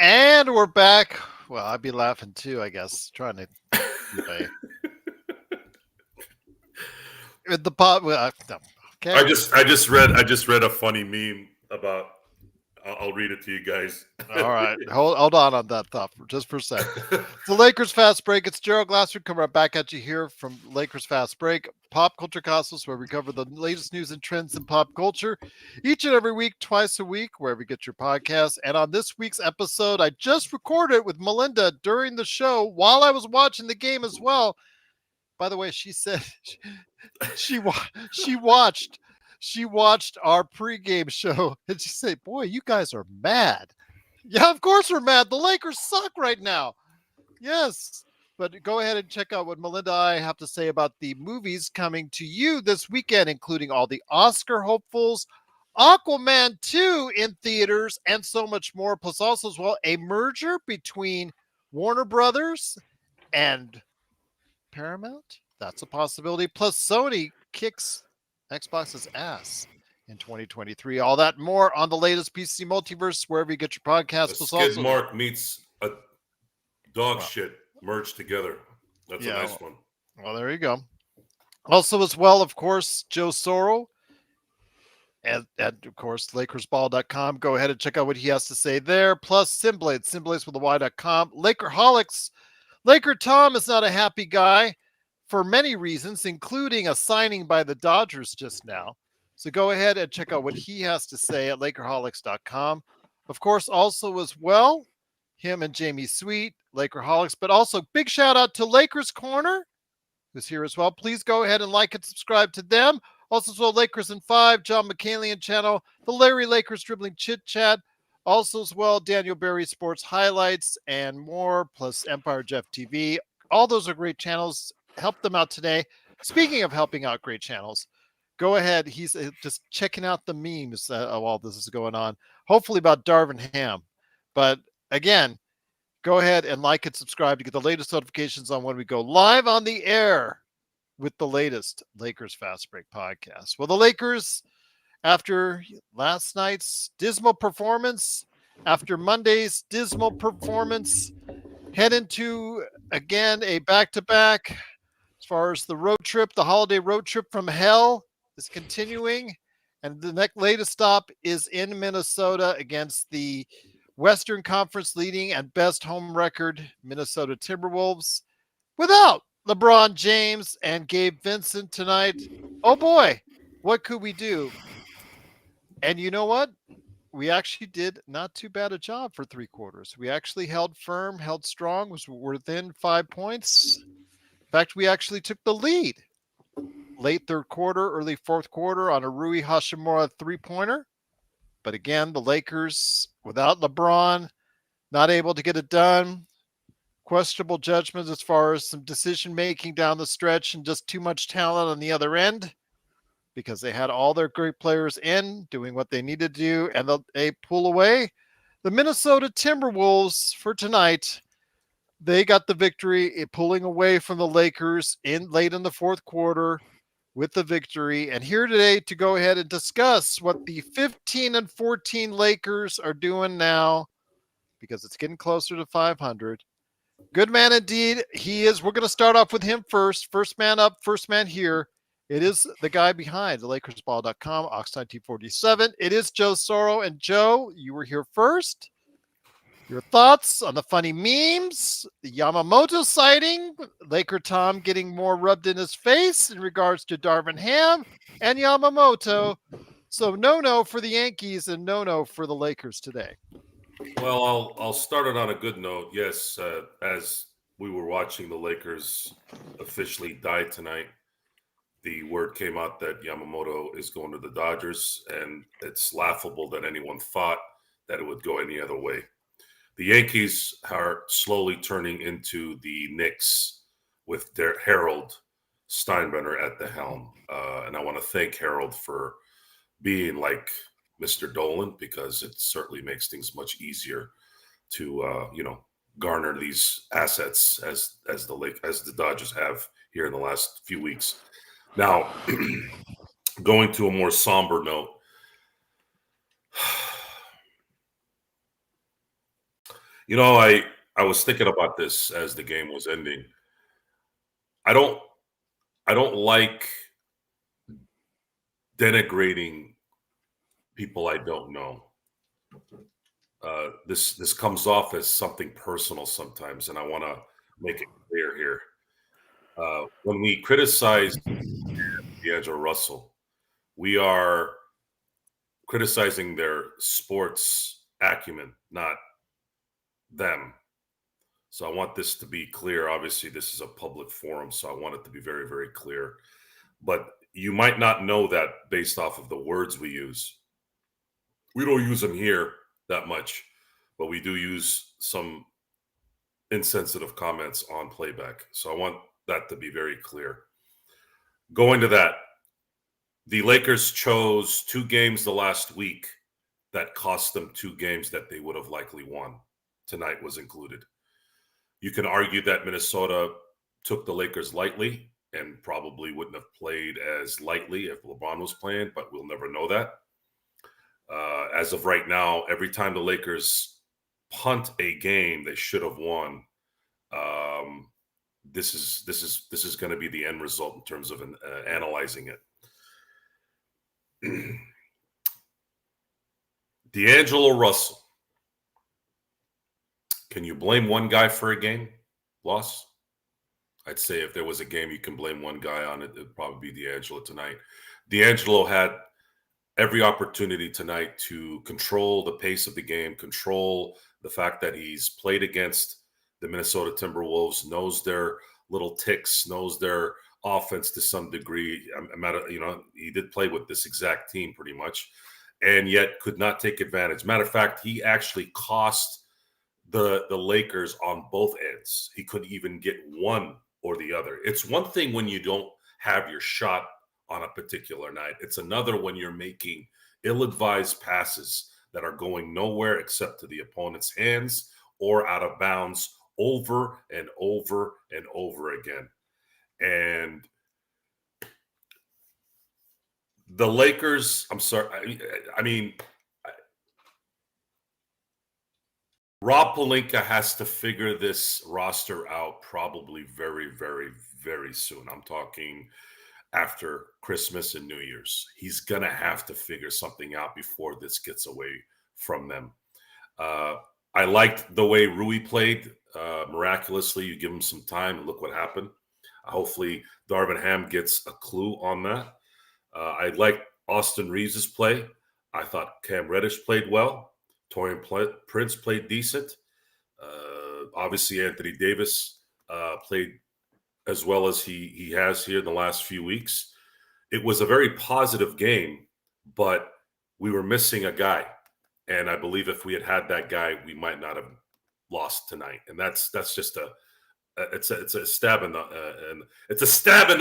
And we're back. Well, I'd be laughing too, I guess, trying to keep the pot. Well, no. Okay. I just read a funny meme about. I'll read it to you guys. All right. Hold on that thought just for a sec. The Lakers Fast Break. It's Gerald Glasser coming right back at you here from Lakers Fast Break, Pop Culture Cosmos, where we cover the latest news and trends in pop culture each and every week, twice a week, wherever you get your podcasts. And on this week's episode, I just recorded with Melinda during the show while I was watching the game as well. By the way, she said she watched our pregame show and she said, "Boy, you guys are mad." Yeah, of course we're mad. The Lakers suck right now. Yes. But go ahead and check out what Melinda and I have to say about the movies coming to you this weekend, including all the Oscar hopefuls, Aquaman 2 in theaters, and so much more. Plus also as well, a merger between Warner Brothers and Paramount. That's a possibility. Plus Sony kicks Xbox's ass in 2023. All that and more on the latest PC Multiverse, wherever you get your podcasts. A skid mark meets a dog shit merged together. That's a nice one. Well, there you go. Also, as well, of course, Joe Soro and of course, LakersBall.com. Go ahead and check out what he has to say there. Plus, Simblades with a Y.com. Lakerholics. Laker Tom is not a happy guy for many reasons, including a signing by the Dodgers just now. So go ahead and check out what he has to say at Lakerholics.com. Of course, also as well, him and Jamie Sweet, Lakerholics, but also big shout out to Lakers Corner, who's here as well. Please go ahead and like and subscribe to them. Also as well, Lakers in 5, John McCalian channel, the Larry Lakers Dribbling Chit Chat. Also as well, Daniel Berry Sports Highlights and more, plus Empire Jeff TV. All those are great channels. Help them out today. Speaking of helping out great channels, go ahead. He's just checking out the memes while this is going on, hopefully about Darvin Ham. But again, go ahead and like and subscribe to get the latest notifications on when we go live on the air with the latest Lakers Fast Break podcast. Well, the Lakers, after last night's dismal performance, after Monday's dismal performance, head into, again, a back-to-back. As far as the road trip, the holiday road trip from hell is continuing. And the next latest stop is in Minnesota against the Western Conference leading and best home record Minnesota Timberwolves without LeBron James and Gabe Vincent tonight. Oh boy, what could we do? And you know what? We actually did not too bad a job for 3 quarters. We actually held firm, held strong, was within 5 points. In fact, we actually took the lead late third quarter, early fourth quarter on a Rui Hachimura 3-pointer. But again, the Lakers, without LeBron, not able to get it done. Questionable judgments as far as some decision-making down the stretch and just too much talent on the other end, because they had all their great players in doing what they needed to do, and they pull away. The Minnesota Timberwolves for tonight, they got the victory, pulling away from the Lakers late in the fourth quarter with the victory. And here today to go ahead and discuss what the 15-14 Lakers are doing now, because it's getting closer to 500. Good man indeed. He is. We're going to start off with him first. First man up, first man here. It is the guy behind the LakersBall.com, Ox1947. It is Joe Soro. And Joe, you were here first. Your thoughts on the funny memes, the Yamamoto sighting, Laker Tom getting more rubbed in his face in regards to Darvin Ham and Yamamoto. So no for the Yankees and no for the Lakers today. Well, I'll start it on a good note. Yes, as we were watching the Lakers officially die tonight, the word came out that Yamamoto is going to the Dodgers, and it's laughable that anyone thought that it would go any other way. The Yankees are slowly turning into the Knicks with their Harold Steinbrenner at the helm. And I want to thank Harold for being like Mr. Dolan, because it certainly makes things much easier to, garner these assets as the Dodgers have here in the last few weeks. Now, going to a more somber note, You know, I was thinking about this as the game was ending. I don't I don't like denigrating people I don't know. This comes off as something personal sometimes, and I want to make it clear here. When we criticize D'Angelo Russell, we are criticizing their sports acumen, not them. So I want this to be clear. Obviously, this is a public forum, so I want it to be very, very clear. But you might not know that based off of the words we use. We don't use them here that much, but we do use some insensitive comments on playback. So I want that to be very clear. Going to that, the Lakers chose 2 games the last week that cost them 2 games that they would have likely won. Tonight was included. You can argue that Minnesota took the Lakers lightly and probably wouldn't have played as lightly if LeBron was playing, but we'll never know that. As of right now, every time the Lakers punt a game they should have won, this is going to be the end result in terms of analyzing it. D'Angelo Russell. Can you blame one guy for a game loss? I'd say if there was a game you can blame one guy on it, it'd probably be D'Angelo tonight. D'Angelo had every opportunity tonight to control the pace of the game, control the fact that he's played against the Minnesota Timberwolves, knows their little ticks, knows their offense to some degree. He did play with this exact team pretty much, and yet could not take advantage. Matter of fact, he actually cost the Lakers on both ends. He couldn't even get one or the other. It's one thing when you don't have your shot on a particular night. It's another when you're making ill-advised passes that are going nowhere except to the opponent's hands or out of bounds over and over and over again. And the Lakers, I'm sorry, I mean, Rob Pelinka has to figure this roster out probably very, very, very soon. I'm talking after Christmas and New Year's. He's going to have to figure something out before this gets away from them. I liked the way Rui played. Miraculously, you give him some time and look what happened. Hopefully, Darvin Ham gets a clue on that. I liked Austin Reeves' play. I thought Cam Reddish played well. Torian Prince played decent. Obviously, Anthony Davis played as well as he has here in the last few weeks. It was a very positive game, but we were missing a guy. And I believe if we had had that guy, we might not have lost tonight. And that's just it's a stab in the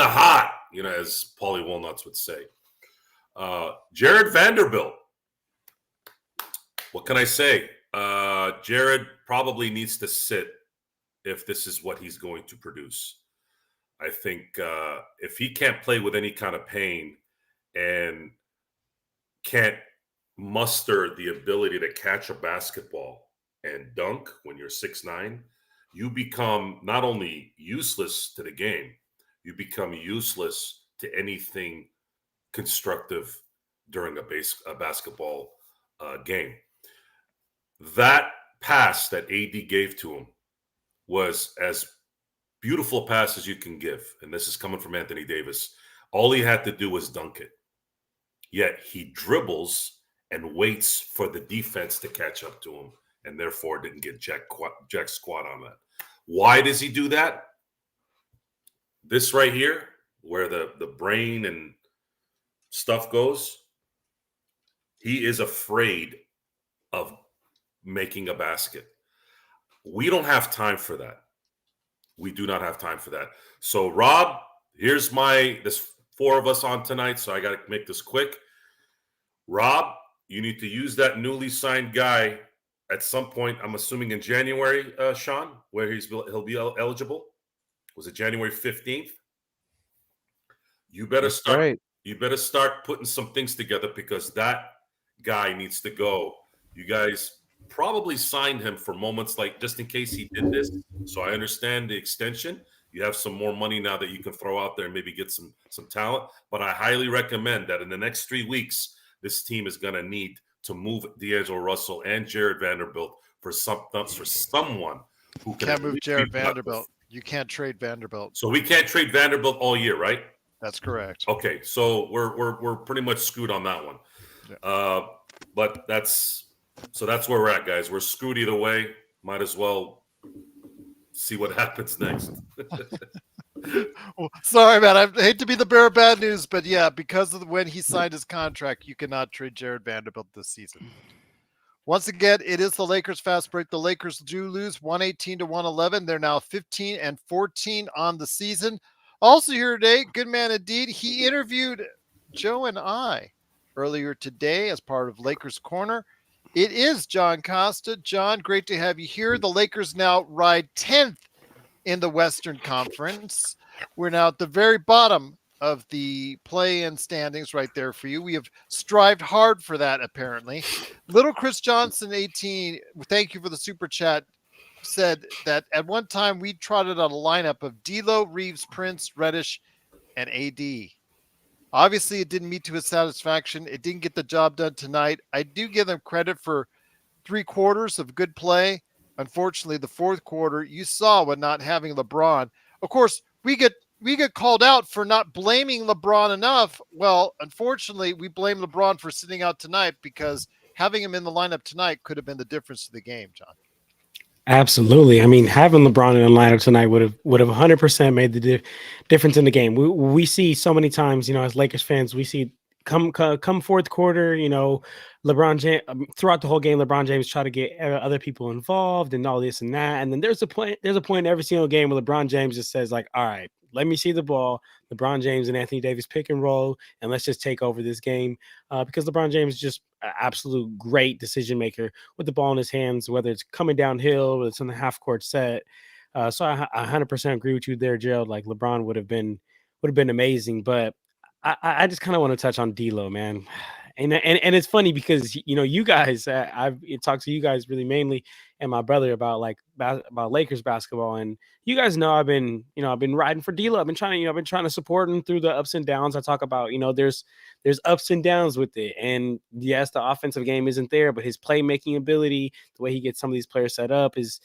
heart, as Paulie Walnuts would say. Jared Vanderbilt. What can I say? Jared probably needs to sit if this is what he's going to produce. I think if he can't play with any kind of pain and can't muster the ability to catch a basketball and dunk when you're 6'9", you become not only useless to the game, you become useless to anything constructive during a basketball game. That pass that AD gave to him was as beautiful pass as you can give. And this is coming from Anthony Davis. All he had to do was dunk it. Yet he dribbles and waits for the defense to catch up to him and therefore didn't get jack squat on that. Why does he do that? This right here, where the brain and stuff goes, he is afraid of making a basket. We don't have time for that. We do not have time for that. So, Rob, there's 4 of us on tonight, so I got to make this quick. Rob, you need to use that newly signed guy at some point, I'm assuming in January, Sean, where he'll be eligible. Was it January 15th? You better start. Right. You better start putting some things together because that guy needs to go. You guys probably signed him for moments like just in case he did this. So I understand the extension. You have some more money now that you can throw out there and maybe get some talent. But I highly recommend that in the next 3 weeks, this team is going to need to move D'Angelo Russell and Jared Vanderbilt for someone who can Can't at move least be Jared productive. Vanderbilt. You can't trade Vanderbilt. So we can't trade Vanderbilt all year, right? That's correct. Okay, so we're pretty much screwed on that one. Yeah. But that's where we're at, guys. We're screwed either way. Might as well see what happens next. Well, sorry, man. I hate to be the bearer of bad news, but yeah, because of when he signed his contract, you cannot trade Jared Vanderbilt this season. Once again, it is the Lakers fast break. The Lakers do lose 118 to 111. They're now 15-14 on the season. Also here today, good man indeed. He interviewed Joe and I earlier today as part of Lakers Corner. It is John Costa. John, great to have you here. The Lakers now ride 10th in the Western Conference. We're now at the very bottom of the play-in standings right there for you. We have strived hard for that, apparently. Little Chris Johnson, 18, thank you for the super chat, said that at one time we trotted on a lineup of D'Lo, Reeves, Prince, Reddish, and AD. Obviously, it didn't meet to his satisfaction. It didn't get the job done tonight. I do give them credit for 3 quarters of good play. Unfortunately, the fourth quarter, you saw what not having LeBron. Of course, we get called out for not blaming LeBron enough. Well, unfortunately, we blame LeBron for sitting out tonight because having him in the lineup tonight could have been the difference to the game, John. Absolutely. I mean, having LeBron in the lineup tonight would have 100% made the difference in the game. We see so many times, as Lakers fans, we see come fourth quarter, LeBron James throughout the whole game, LeBron James try to get other people involved and all this and that. And then there's a point in every single game where LeBron James just says like, all right, let me see the ball. LeBron James and Anthony Davis pick and roll, and let's just take over this game because LeBron James is just an absolute great decision maker with the ball in his hands, whether it's coming downhill or it's in the half court set. So I 100% agree with you there, Gerald. Like LeBron would have been amazing, but I just kind of want to touch on D'Lo, man. And it's funny because you guys, I've talked to you guys really mainly, and my brother about about Lakers basketball, and you guys know I've been riding for D'Lo. I've been trying to support him through the ups and downs. I talk about there's ups and downs with it, and yes, the offensive game isn't there, but his playmaking ability, the way he gets some of these players set up, is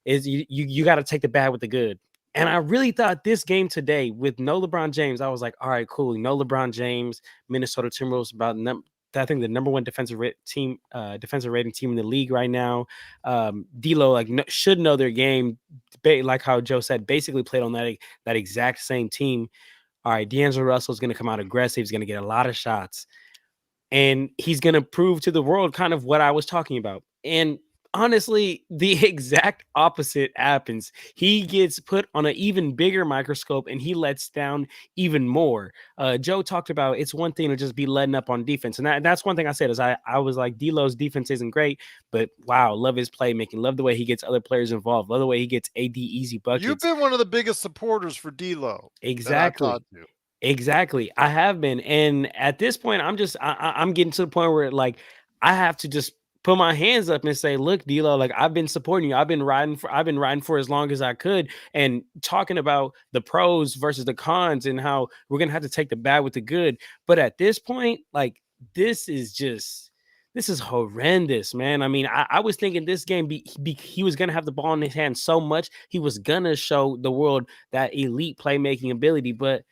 you got to take the bad with the good. And I really thought this game today with no LeBron James, I was like, all right, cool. No LeBron James, Minnesota Timberwolves I think the number one defensive rating team in the league right now. D'Lo should know their game, like how Joe said, basically played on that exact same team. All right, D'Angelo Russell is going to come out aggressive. He's going to get a lot of shots, and he's going to prove to the world kind of what I was talking about. And honestly, the exact opposite happens. He gets put on an even bigger microscope and he lets down even more. Joe talked about it's one thing to just be letting up on defense. And that's one thing I said is I was like, D'Lo's defense isn't great, but wow, love his playmaking. Love the way he gets other players involved. Love the way he gets AD easy buckets. You've been one of the biggest supporters for D'Lo. Exactly. Exactly. I have been. And at this point, I'm getting to the point where I have to just put my hands up and say, look, D'Lo, I've been supporting you. I've been riding for as long as I could, and talking about the pros versus the cons and how we're going to have to take the bad with the good. But at this point, this is horrendous, man. I mean, I was thinking this game, he was going to have the ball in his hand so much. He was going to show the world that elite playmaking ability, but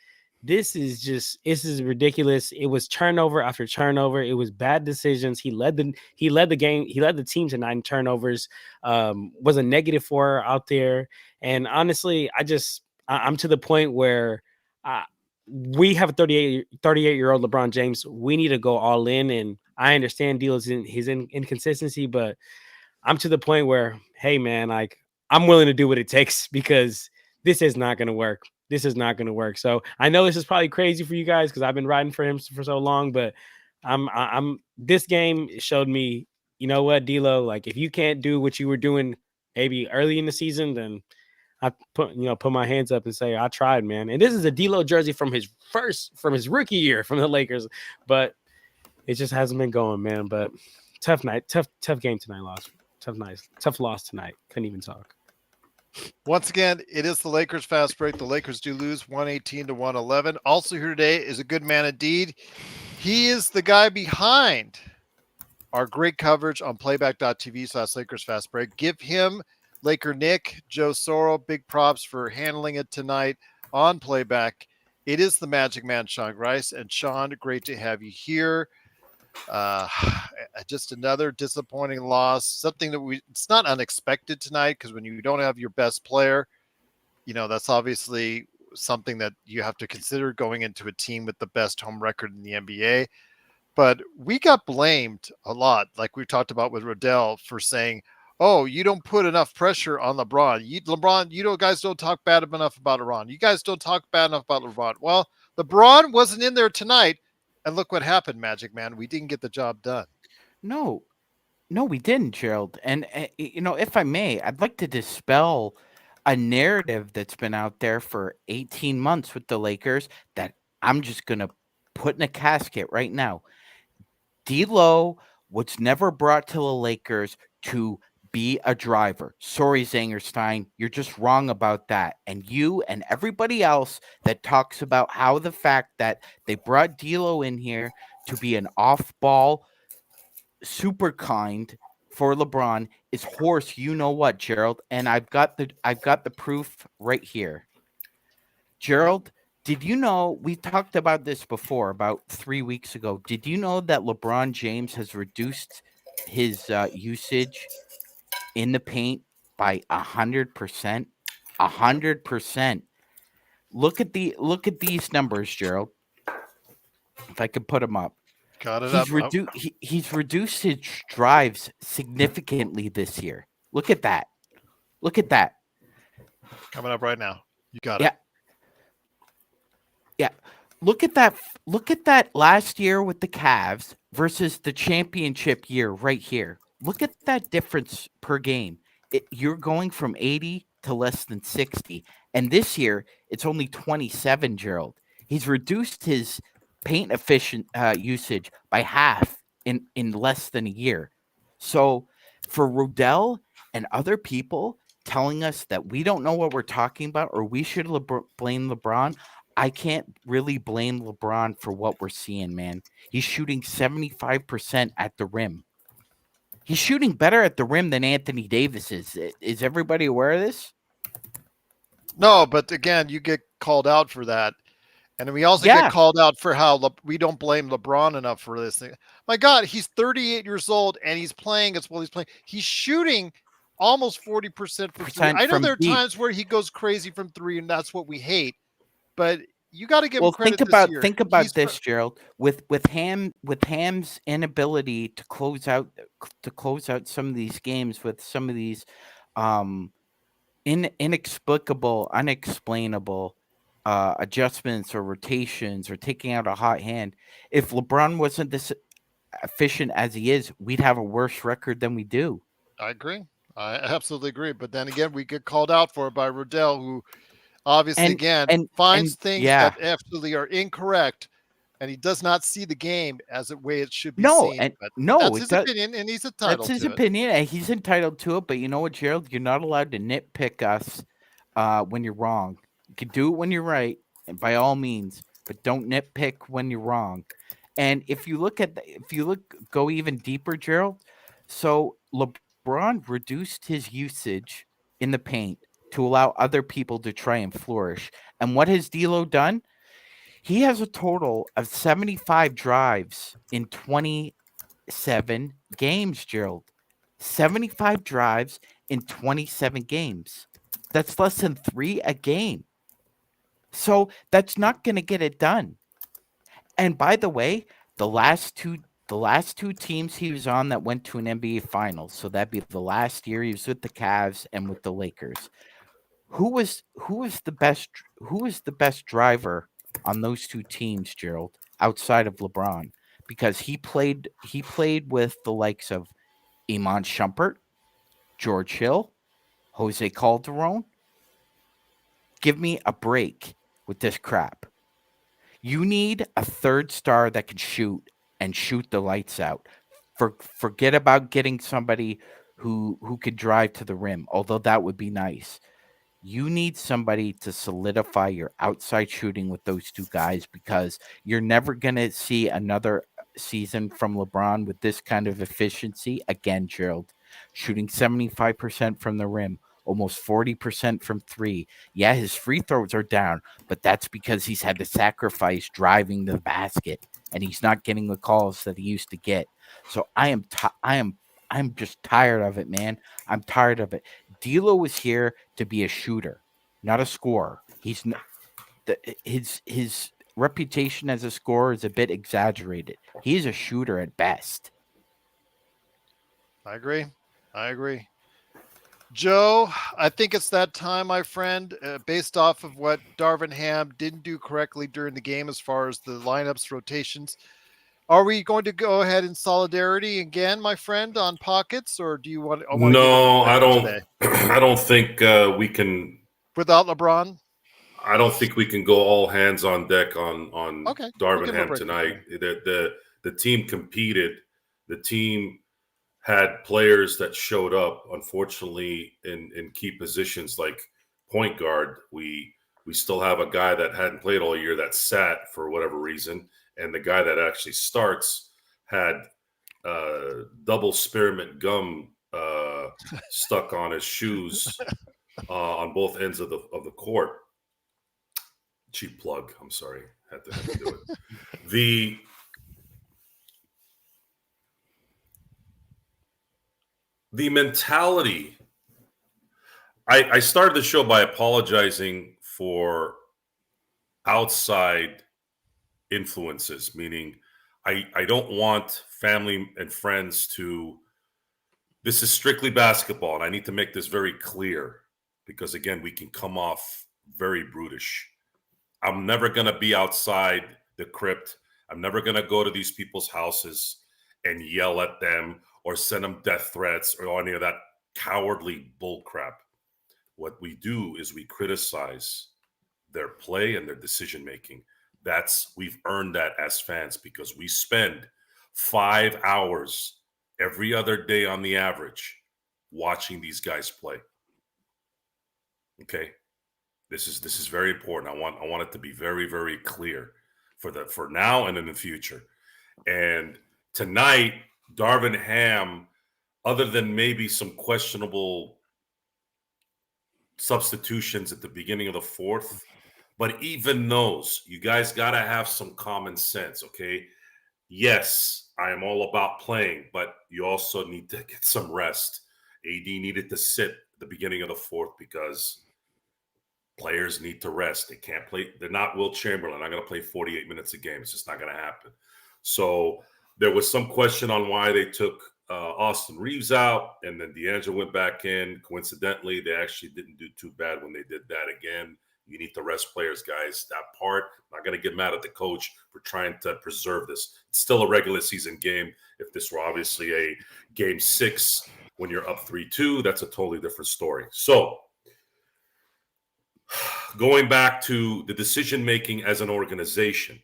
this is ridiculous. It was turnover after turnover. It was bad decisions. He led the game. He led the team to 9 turnovers. Was a -4 out there. And honestly, I'm to the point where we have a 38-year-old LeBron James. We need to go all in. And I understand D'Lo's his inconsistency, but I'm to the point where, hey man, I'm willing to do what it takes because this is not going to work. This is not going to work. So I know this is probably crazy for you guys because I've been riding for him for so long, but this game showed me, you know what, D'Lo, if you can't do what you were doing maybe early in the season, then I put my hands up and say, I tried, man. And this is a D'Lo jersey from his rookie year from the Lakers, but it just hasn't been going, man. But tough night, tough game tonight, Lost. Tough loss tonight. Couldn't even talk. Once again, it is the Lakers fast break. The Lakers do lose 118 to 111. Also here today is a good man indeed. He is the guy behind our great coverage on playback.tv/Lakers fast break. Give him, Laker Nick, Joe Soro, big props for handling it tonight on playback. It is the Magic Man, Sean Grice. And Sean, great to have you here. Uh, just another disappointing loss. Something that it's not unexpected tonight, because when you don't have your best player, that's obviously something that you have to consider going into a team with the best home record in the NBA. But we got blamed a lot, like we talked about with Rodell, for saying, "Oh, you don't put enough pressure on LeBron. Guys don't talk bad enough about LeBron. You guys don't talk bad enough about LeBron." Well, LeBron wasn't in there tonight, and look what happened, Magic Man. We didn't get the job done. No, we didn't, Gerald. And if I may, I'd like to dispel a narrative that's been out there for 18 months with the Lakers that I'm just going to put in a casket right now. D'Lo was never brought to the Lakers to be a driver. Sorry, Zangerstein, you're just wrong about that. And you and everybody else that talks about how the fact that they brought D'Lo in here to be an off-ball super kind for LeBron is horse. You know what, Gerald? And I've got the proof right here. Gerald, did you know we talked about this before about 3 weeks ago? Did you know that LeBron James has reduced his usage in the paint by 100%? 100%. Look at these numbers, Gerald. If I could put them up. Got it up. He's reduced his drives significantly this year. Look at that. Look at that. Coming up right now. You got it. Yeah. Look at that. Look at that last year with the Cavs versus the championship year right here. Look at that difference per game. You're going from 80 to less than 60. And this year, it's only 27, Gerald. He's reduced his paint efficient usage by half in less than a year. So for Rodell and other people telling us that we don't know what we're talking about or we should blame LeBron, I can't really blame LeBron for what we're seeing, man. He's shooting 75% at the rim. He's shooting better at the rim than Anthony Davis is. Is everybody aware of this? No, but again, you get called out for that. And we also get called out for how we don't blame LeBron enough for this thing. My God, he's 38 years old and he's playing as well. He's shooting almost 40% from three. I know there are times where he goes crazy from three, and that's what we hate. But you got to give him credit. Think about this, Gerald. With Ham's inability to close out some of these games with some of these inexplicable, unexplainable adjustments or rotations or taking out a hot hand. If LeBron wasn't this efficient as he is, we'd have a worse record than we do. I agree. I absolutely agree. But then again, we get called out for it by Rodell, who obviously finds things that absolutely are incorrect, and he does not see the game as the way it should be seen. That's his opinion, and he's entitled to it. That's his opinion, and he's entitled to it. But you know what, Gerald? You're not allowed to nitpick us when you're wrong. You can do it when you're right, and by all means, but don't nitpick when you're wrong. And if you go even deeper, Gerald, so LeBron reduced his usage in the paint to allow other people to try and flourish. And what has D'Lo done? He has a total of 75 drives in 27 games, Gerald. 75 drives in 27 games. That's less than 3 a game. So that's not going to get it done. And by the way, the last two teams he was on that went to an NBA Finals, so that'd be the last year he was with the Cavs and with the Lakers. Who was the best driver on those two teams, Gerald, outside of LeBron? Because he played with the likes of Iman Shumpert, George Hill, Jose Calderon. Give me a break with this crap. You need a third star that can shoot and shoot the lights out. Forget about getting somebody who could drive to the rim, although that would be nice. You need somebody to solidify your outside shooting with those two guys, because you're never going to see another season from LeBron with this kind of efficiency again, Gerald. Shooting 75% from the rim, almost 40% from three. Yeah, his free throws are down, but that's because he's had to sacrifice driving the basket, and he's not getting the calls that he used to get. So I'm just tired of it, man. I'm tired of it. D'Lo was here to be a shooter, not a scorer. His reputation as a scorer is a bit exaggerated. He's a shooter at best. I agree. Joe, I think it's that time, my friend. Based off of what Darvin Ham didn't do correctly during the game as far as the lineups rotations, are we going to go ahead in solidarity again, my friend, on pockets, or do you want? I want to give it No, I respect don't. today I don't think we can. without LeBron. I don't think we can go all hands on deck on Okay, we'll Darvin give him a Ham break. tonight. The team competed. The team had players that showed up. Unfortunately, in key positions like point guard, we still have a guy that hadn't played all year that sat for whatever reason, and the guy that actually starts had double spearmint gum stuck on his shoes on both ends of the court. Cheap plug. I'm sorry, had to do it. The mentality. I started the show by apologizing for outside influences, meaning I don't want family and friends to. This is strictly basketball, and I need to make this very clear because, again, we can come off very brutish. I'm never going to be outside the crypt. I'm never going to go to these people's houses and yell at them or send them death threats or any of that cowardly bullcrap. What we do is we criticize their play and their decision making. We've earned that as fans because we spend 5 hours every other day on the average watching these guys play. Okay? This is very important. I want it to be very, very clear for now and in the future. And tonight, Darvin Ham, other than maybe some questionable substitutions at the beginning of the fourth, but even those, you guys got to have some common sense, okay? Yes, I am all about playing, but you also need to get some rest. AD needed to sit at the beginning of the fourth because players need to rest. They can't play. They're not Will Chamberlain. I'm going to play 48 minutes a game. It's just not going to happen. So there was some question on why they took Austin Reeves out, and then D'Angelo went back in. Coincidentally, they actually didn't do too bad when they did that again. You need to rest players, guys. That part, I'm not going to get mad at the coach for trying to preserve this. It's still a regular season game. If this were obviously a game 6 when you're up 3-2, that's a totally different story. So going back to the decision-making as an organization,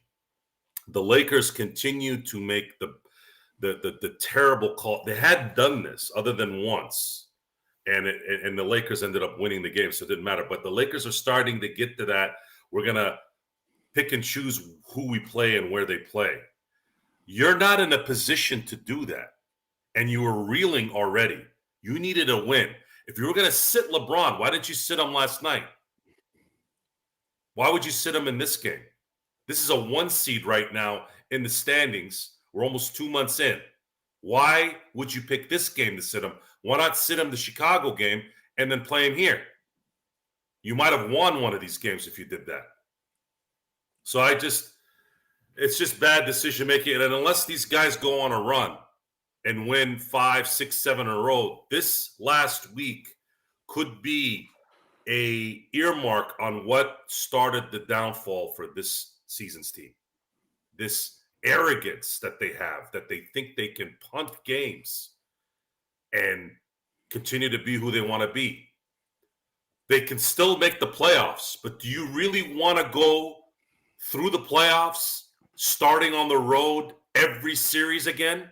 the Lakers continue to make the terrible call. They hadn't done this other than once. And the Lakers ended up winning the game, so it didn't matter. But the Lakers are starting to get to that. We're going to pick and choose who we play and where they play. You're not in a position to do that. And you were reeling already. You needed a win. If you were going to sit LeBron, why didn't you sit him last night? Why would you sit him in this game? This is a 1 seed right now in the standings. We're almost 2 months in. Why would you pick this game to sit him? Why not sit him the Chicago game and then play him here? You might have won one of these games if you did that. So it's just bad decision making. And unless these guys go on a run and win 5, 6, 7 in a row, this last week could be a earmark on what started the downfall for this season's team. This arrogance that they have, that they think they can punt games and continue to be who they want to be. They can still make the playoffs, but do you really want to go through the playoffs starting on the road every series again?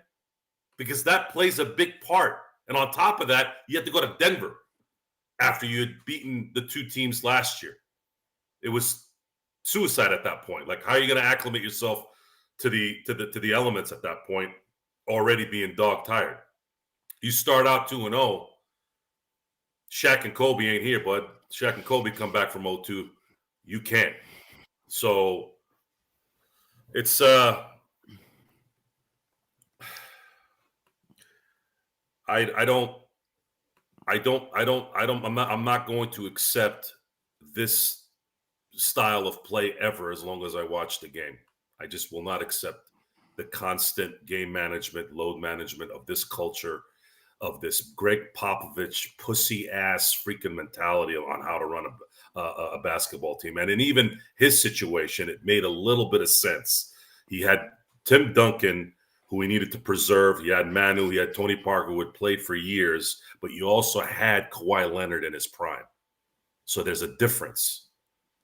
Because that plays a big part. And on top of that, you had to go to Denver after you had beaten the two teams last year. It was suicide at that point. Like, how are you going to acclimate yourself to the elements at that point, already being dog tired? You start out 2-0. Shaq and Kobe ain't here, bud. Shaq and Kobe come back from 0-2. You can't. So it's I'm not going to accept this style of play ever as long as I watch the game. I just will not accept the constant game management, load management of this culture, of this Greg Popovich pussy ass freaking mentality on how to run a basketball team. And in even his situation, it made a little bit of sense. He had Tim Duncan, who he needed to preserve. He had Manu, he had Tony Parker, who had played for years, but you also had Kawhi Leonard in his prime. So there's a difference.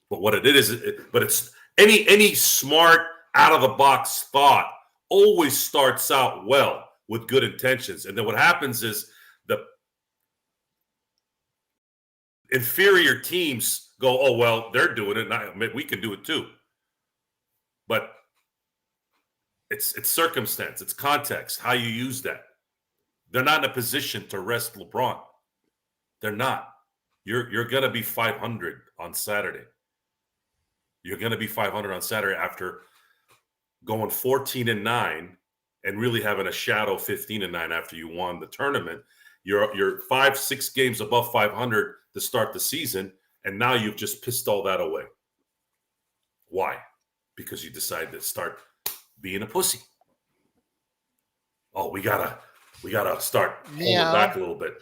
But what it is, but it's any smart, out of the box thought always starts out well with good intentions. And then what happens is the inferior teams go, oh, well, they're doing it, and we can do it too. But it's circumstance, it's context, how you use that. They're not in a position to rest LeBron. They're not. You're going to be 500 on Saturday. You're going to be 500 on Saturday after going 14-9 and really having a shadow 15-9 after you won the tournament. You're 5-6 games above 500 to start the season, and now you've just pissed all that away. Why? Because you decided to start being a pussy. Oh, we gotta start holding back a little bit.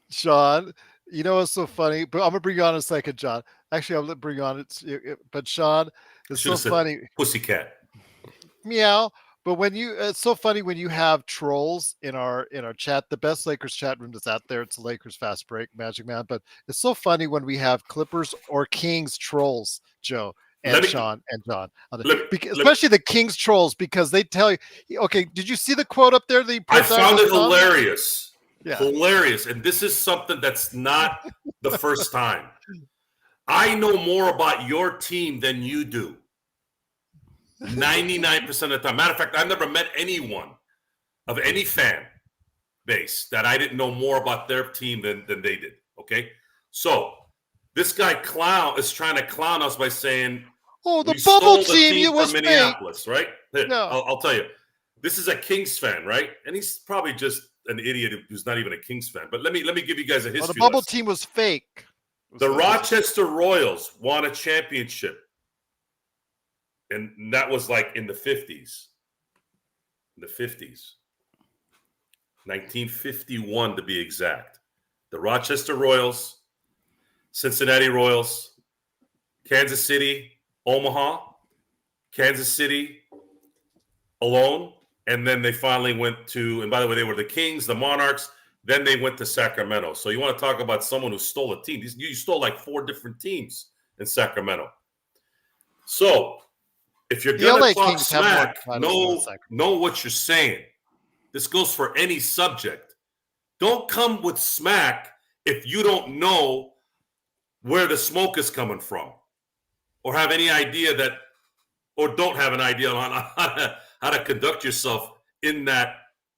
Sean, you know what's so funny? But I'm gonna bring you on in a second, John. Actually, I'll bring you on. But Sean, it's so funny. Pussycat. Meow. But it's so funny when you have trolls in our chat. The best Lakers chat room that's out there. It's Lakers Fast Break, Magic Man. But it's so funny when we have Clippers or Kings trolls, Joe and Sean and John, especially the Kings trolls, because they tell you. Okay, did you see the quote up there? I found it hilarious. Yeah. Hilarious. And this is something that's not the first time. I know more about your team than you do. 99% of the time. Matter of fact, I've never met anyone of any fan base that I didn't know more about their team than they did. Okay? So this guy is trying to clown us by saying, oh, the bubble team was from Minneapolis, fake. Right? Here, no. I'll tell you. This is a Kings fan, right? And he's probably just an idiot who's not even a Kings fan. But let me give you guys a history. The bubble team was fake. The Rochester Royals won a championship. And that was like in the 50s. In the 50s. 1951 to be exact. The Rochester Royals, Cincinnati Royals, Kansas City, Omaha, Kansas City alone. And then they finally went to, and by the way, they were the Kings, the Monarchs. Then they went to Sacramento. So you want to talk about someone who stole a team. You stole like 4 different teams in Sacramento. So if you're going to talk smack, know what you're saying. This goes for any subject. Don't come with smack if you don't know where the smoke is coming from, or have any idea that, or don't have an idea on how to conduct yourself in that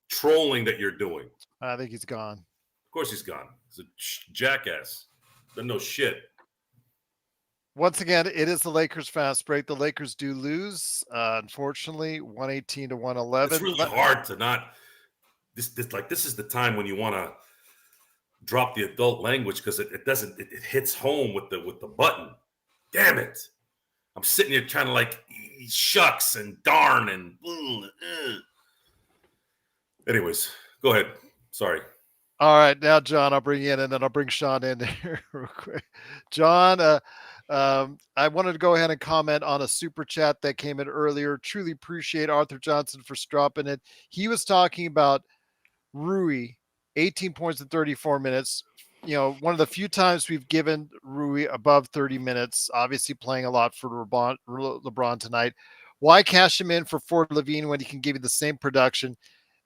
trolling that you're doing. I think he's gone. Of course he's gone. He's a jackass. Doesn't know shit. Once again, it is the Lakers Fast Break. The Lakers do lose, unfortunately, 118-111. It's really hard to not. This is the time when you want to drop the adult language, because it doesn't. It hits home with the button. Damn it! I'm sitting here trying to like shucks and darn and. Anyways, go ahead. Sorry. All right, now John, I'll bring you in, and then I'll bring Sean in there real quick. John, I wanted to go ahead and comment on a super chat that came in earlier. Truly appreciate Arthur Johnson for dropping it. He was talking about Rui, 18 points in 34 minutes. You know, one of the few times we've given Rui above 30 minutes, obviously playing a lot for LeBron tonight. Why cash him in for Ford Levine when he can give you the same production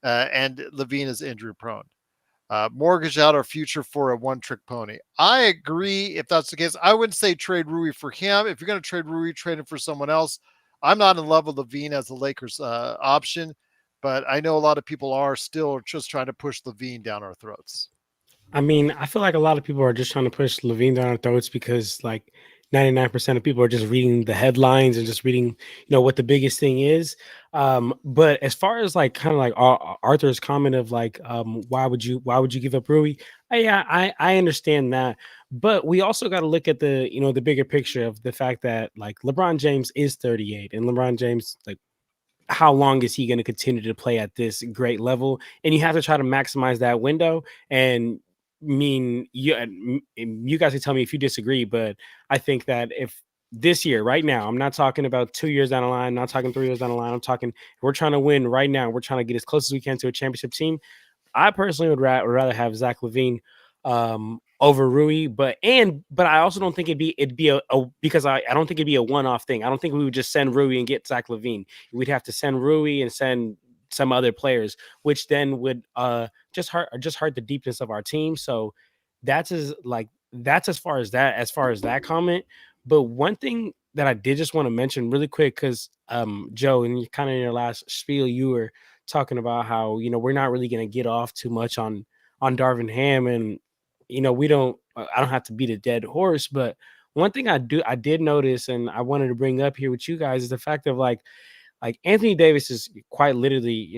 and Levine is injury prone? Mortgage out our future for a one-trick pony. I agree. If that's the case, I wouldn't say trade Rui for him. If you're going to trade Rui, trade him for someone else. I'm not in love with Levine as the Lakers option, but I know a lot of people are still just trying to push Levine down our throats. I mean, I feel like a lot of people are just trying to push Levine down our throats because like 99% of people are just reading the headlines and just reading, what the biggest thing is. But as far as like kind of like Arthur's comment of like, why would you give up Rui? I understand that, but we also got to look at the, the bigger picture of the fact that like LeBron James is 38 and LeBron James, like, how long is he going to continue to play at this great level? And you have to try to maximize that window. And you guys can tell me if you disagree, but I think that if this year, right now, I'm not talking about 2 years down the line, not talking 3 years down the line, I'm talking, we're trying to win right now. We're trying to get as close as we can to a championship team. I personally would rather have Zach LaVine over Rui, but I also don't think it'd be a because I don't think it'd be a one-off thing. I don't think we would just send Rui and get Zach LaVine. We'd have to send Rui and send some other players, which then would just hurt the deepness of our team. So that's as far as that comment. But one thing that I did just want to mention really quick, because Joe, and you kind of in your last spiel, you were talking about how we're not really going to get off too much on Darvin Ham, and I don't have to beat a dead horse, but one thing I did notice, and I wanted to bring up here with you guys, is the fact of like Anthony Davis is quite literally,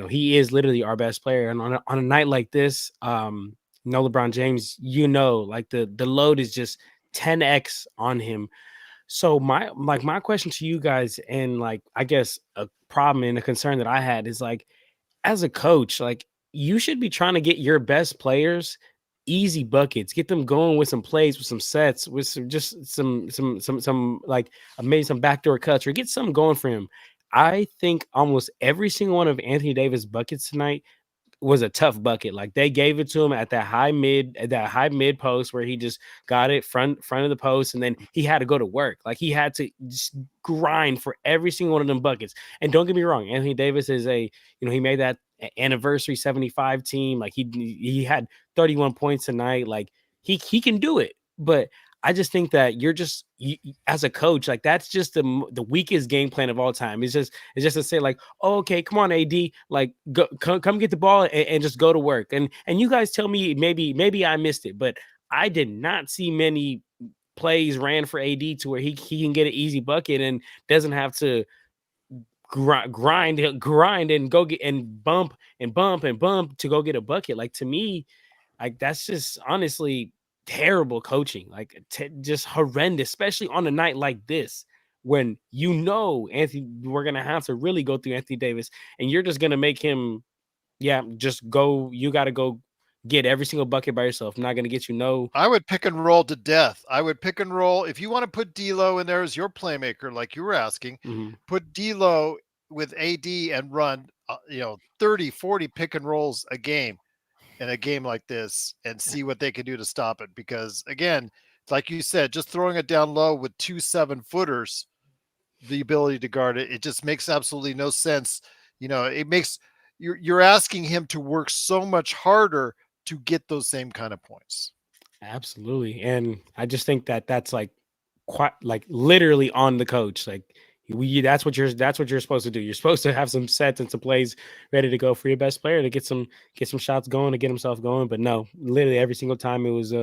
he is literally our best player. And on a night like this, LeBron James, like the load is just 10x on him. So my question to you guys, and like, I guess a problem and a concern that I had is like, as a coach, like you should be trying to get your best players easy buckets, get them going with some plays, with some sets, with some like maybe some backdoor cuts, or get something going for him. I think almost every single one of Anthony Davis buckets tonight was a tough bucket. Like they gave it to him at that high mid post where he just got it front of the post, and then he had to go to work. Like he had to just grind for every single one of them buckets. And don't get me wrong, Anthony Davis is he made that anniversary 75 team. Like he had 31 points tonight. Like he can do it. But I just think that you, as a coach, like that's just the weakest game plan of all time. It's just to say like, oh, okay, come on, AD, like go, come get the ball and just go to work. And you guys tell me maybe I missed it, but I did not see many plays ran for AD to where he can get an easy bucket and doesn't have to grind and go get and bump to go get a bucket. Like to me, like that's just honestly terrible coaching, like just horrendous, especially on a night like this when Anthony, we're gonna have to really go through Anthony Davis, and you're just gonna make him, just go. You got to go get every single bucket by yourself. I'm not gonna get you. I would pick and roll to death. I would pick and roll. If you want to put D'Lo in there as your playmaker, like you were asking, put D'Lo with AD and run, 30, 40 pick and rolls a game in a game like this and see what they can do to stop it. Because again, like you said, just throwing it down low with 2 7-footers, the ability to guard it, it just makes absolutely no sense. It makes you're asking him to work so much harder to get those same kind of points. Absolutely. And I just think that that's like quite like literally on the coach. Like that's what you're supposed to do. You're supposed to have some sets and some plays ready to go for your best player to get some shots going, to get himself going. But no, literally every single time it was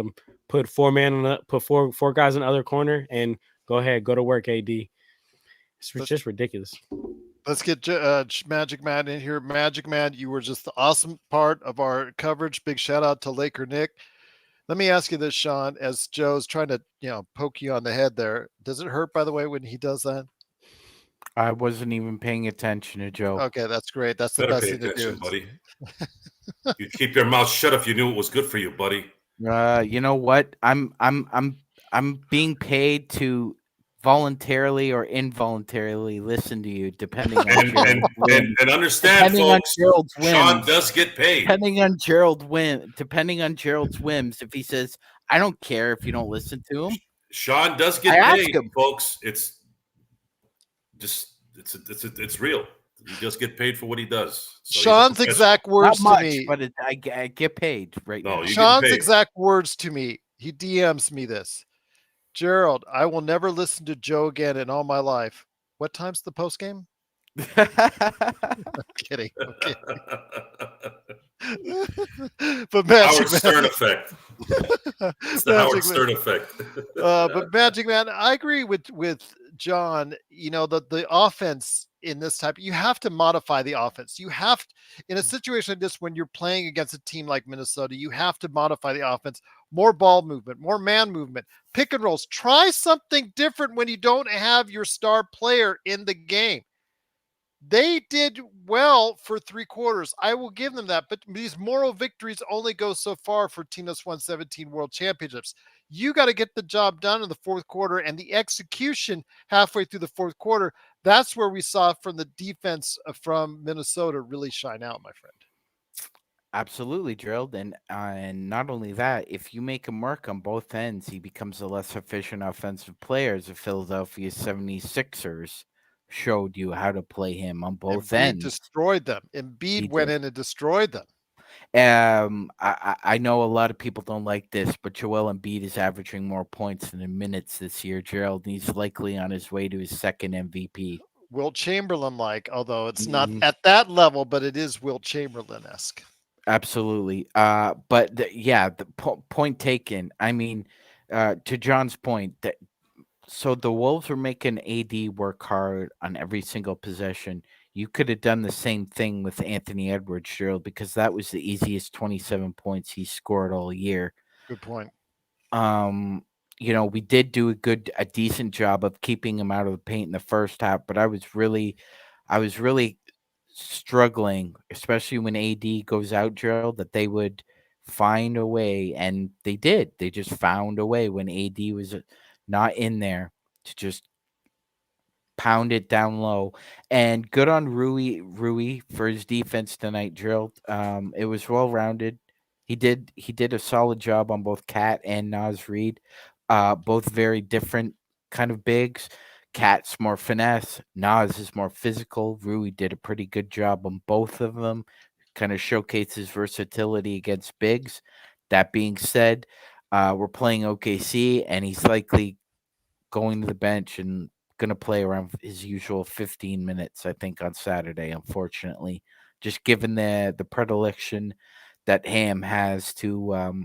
put four guys in the other corner and go ahead, go to work, AD. It's just ridiculous. Let's get Magic Man in here. Magic Man, you were just the awesome part of our coverage. Big shout out to Laker Nick. Let me ask you this, Sean, as Joe's trying to, poke you on the head there. Does it hurt, by the way, when he does that? I wasn't even paying attention to Joe. Okay, that's great. That's the best thing to do, buddy. You'd keep your mouth shut if you knew it was good for you, buddy. You know what? I'm being paid to voluntarily or involuntarily listen to you, depending on and understand, depending folks. On Gerald's whims, Sean does get paid. Depending on Gerald's whims, if he says, "I don't care if you don't listen to him," Sean does get paid, folks. It's just it's real. You just get paid for what he does. So he's a Sean's professional. exact Not words to much, me. but I get paid right No, now. you get Sean's paid. exact words to me. He DMs me this. Gerald, I will never listen to Joe again in all my life. What time's the post game? Kidding. I'm kidding. But Magic Howard Stern Man. effect. It's the Howard Magic Man. Stern effect. But Magic Man, I agree with John. You know, the offense in this type, you have to modify the offense. You have to, in a situation like this, when you're playing against a team like Minnesota, you have to modify the offense. More ball movement, more man movement, pick and rolls. Try something different when you don't have your star player in the game. They did well for 3 quarters. I will give them that. But these moral victories only go so far for a team that's won 17 world championships. You got to get the job done in the fourth quarter, and the execution halfway through the fourth quarter. That's where we saw from the defense from Minnesota really shine out, my friend. Absolutely, Gerald, and not only that, if you make him work on both ends, he becomes a less efficient offensive player. As the Philadelphia 76ers showed you how to play him on both Embiid ends. destroyed them. Embiid He went did. in and destroyed them. I know a lot of people don't like this, but Joel Embiid is averaging more points than in minutes this year, Gerald. And he's likely on his way to his second MVP. Wilt Chamberlain-like, although it's not Mhm. at that level, but it is Wilt Chamberlain-esque. Absolutely. But the point taken. I mean, to John's point, that so the Wolves were making AD work hard on every single possession. You could have done the same thing with Anthony Edwards, Gerald, because that was the easiest 27 points he scored all year. Good point. We did do a decent job of keeping him out of the paint in the first half, but I was really struggling, especially when AD goes out, Gerald, that they would find a way, and they did. They just found a way when AD was not in there to just pound it down low. And good on Rui for his defense tonight, Gerald. It was well rounded. He did a solid job on both Cat and Nas Reed. Both very different kind of bigs. Cat's more finesse. Nas is more physical. Rui did a pretty good job on both of them. Kind of showcases versatility against bigs. That being said, we're playing OKC, and he's likely going to the bench and going to play around his usual 15 minutes, I think, on Saturday, unfortunately. Just given the predilection that Ham has to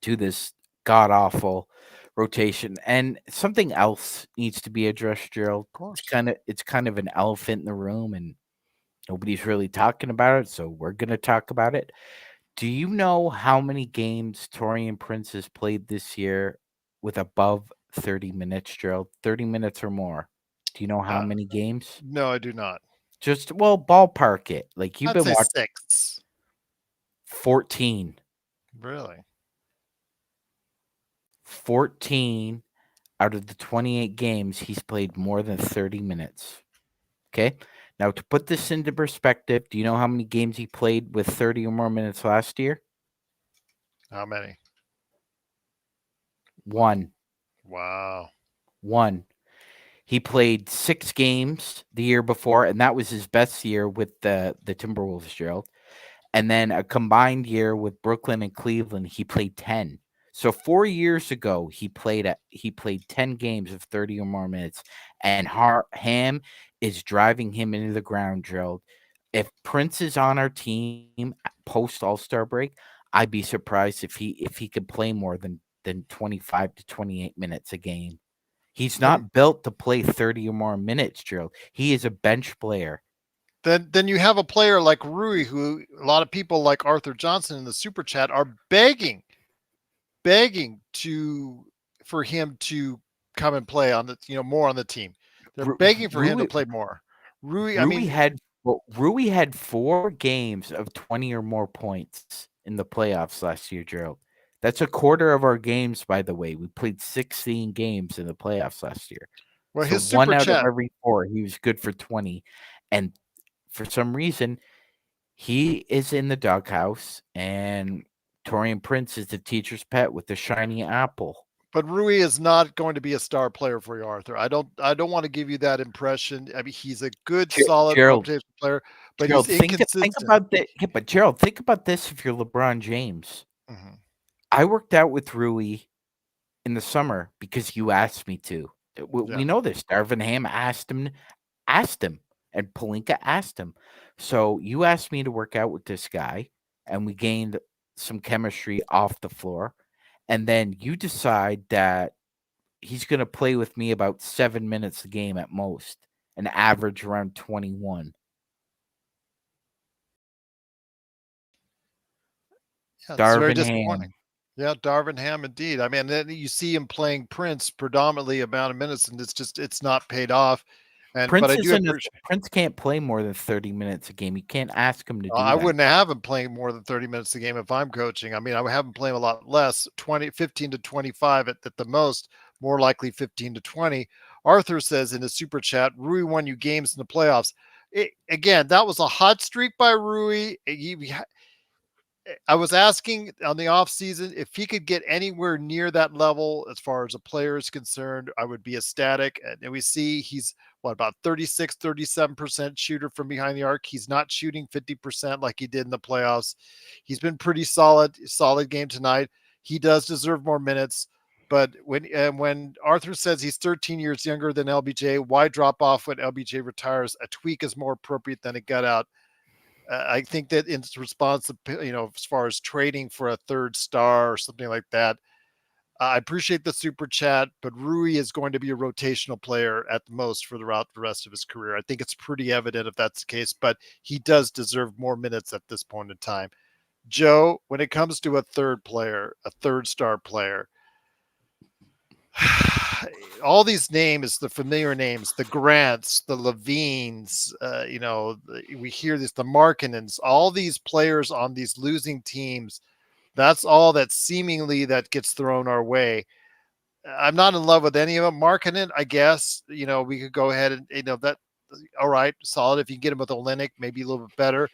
this god-awful rotation. And something else needs to be addressed, Gerald. Of course. It's kind of an elephant in the room, and nobody's really talking about it, so we're going to talk about it. Do you know how many games Torian Prince has played this year with above 30 minutes, Gerald? 30 minutes or more. Do you know how many games? No, I do not. Just, well, ballpark it. Like you've I'd been say watching 6. 14. Really? 14 out of the 28 games, he's played more than 30 minutes. Okay. Now, to put this into perspective, do you know how many games he played with 30 or more minutes last year? How many? 1. Wow. 1. He played 6 games the year before, and that was his best year with the Timberwolves, Gerald. And then a combined year with Brooklyn and Cleveland, he played 10. So 4 years ago, he played 10 games of 30 or more minutes, and Ham is driving him into the ground, Gerald. If Prince is on our team post All-Star break, I'd be surprised if he could play more than 25 to 28 minutes a game. He's not built to play 30 or more minutes, Gerald. He is a bench player. Then you have a player like Rui, who a lot of people like Arthur Johnson in the super chat are begging for him to come and play on the more on the team. They're begging for him to play more. Rui had 4 games of 20 or more points in the playoffs last year, Gerald. That's a quarter of our games, by the way. We played 16 games in the playoffs last year. Well, so his super 1 out chat, of every 4, he was good for 20. And for some reason, he is in the doghouse, and Torian Prince is the teacher's pet with the shiny apple. But Rui is not going to be a star player for you, Arthur. I don't want to give you that impression. I mean, he's a good, solid Gerald, rotation player, but Gerald, he's think inconsistent. about that. Yeah, but Gerald, think about this: if you're LeBron James, Mhm. I worked out with Rui in the summer because you asked me to. We Yeah. know this. Darvin Ham asked him, and Palinka asked him. So you asked me to work out with this guy, and we gained some chemistry off the floor. And then you decide that he's going to play with me about 7 minutes a game at most, an average around 21. Yeah, it's very Darvin disappointing. Ham. Yeah, Darvin Ham indeed. I mean, then you see him playing Prince predominantly amount of minutes, and it's not paid off. But I do appreciate. Prince can't play more than 30 minutes a game. You can't ask him to do I that. wouldn't have him playing more than 30 minutes a game if I'm coaching. I mean, I would have him playing a lot less, 15 to 25 at the most, more likely 15 to 20. Arthur says in his super chat, Rui won you games in the playoffs. Again, that was a hot streak by Rui. I was asking on the offseason if he could get anywhere near that level as far as a player is concerned, I would be ecstatic. And we see he's about 36, 37% shooter from behind the arc. He's not shooting 50% like he did in the playoffs. He's been pretty solid game tonight. He does deserve more minutes. But when Arthur says he's 13 years younger than LBJ, why drop off when LBJ retires? A tweak is more appropriate than a gut out. I think that in response to, as far as trading for a third star or something like that, I appreciate the super chat, but Rui is going to be a rotational player at the most throughout the rest of his career. I think it's pretty evident if that's the case, but he does deserve more minutes at this point in time. Joe, when it comes to a third star player, all these names, the familiar names, the Grants, the Levines, we hear this, the Markkanens, all these players on these losing teams. That's all that seemingly that gets thrown our way. I'm not in love with any of them. Markkanen, I guess, we could go ahead and, that, all right, solid. If you get him with Olynyk, maybe a little bit better,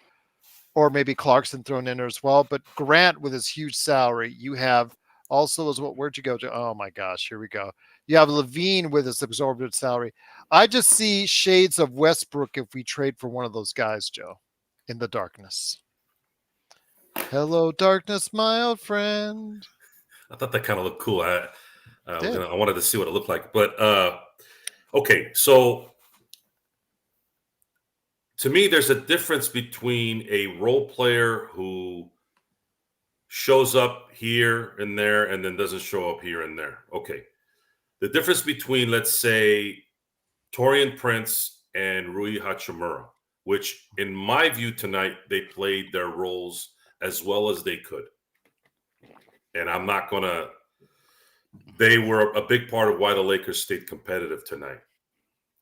or maybe Clarkson thrown in there as well. But Grant with his huge salary, you have also where'd you go to? Oh my gosh, here we go. You have Levine with his exorbitant salary. I just see shades of Westbrook if we trade for one of those guys, Joe, in the darkness. Hello, darkness, my old friend. I thought that kind of looked cool. I wanted to see what it looked like. But okay, so to me, there's a difference between a role player who shows up here and there and then doesn't show up here and there. Okay. The difference between, let's say, Taurean Prince and Rui Hachimura, which in my view tonight, they played their roles as well as they could. And I'm not going to – they were a big part of why the Lakers stayed competitive tonight.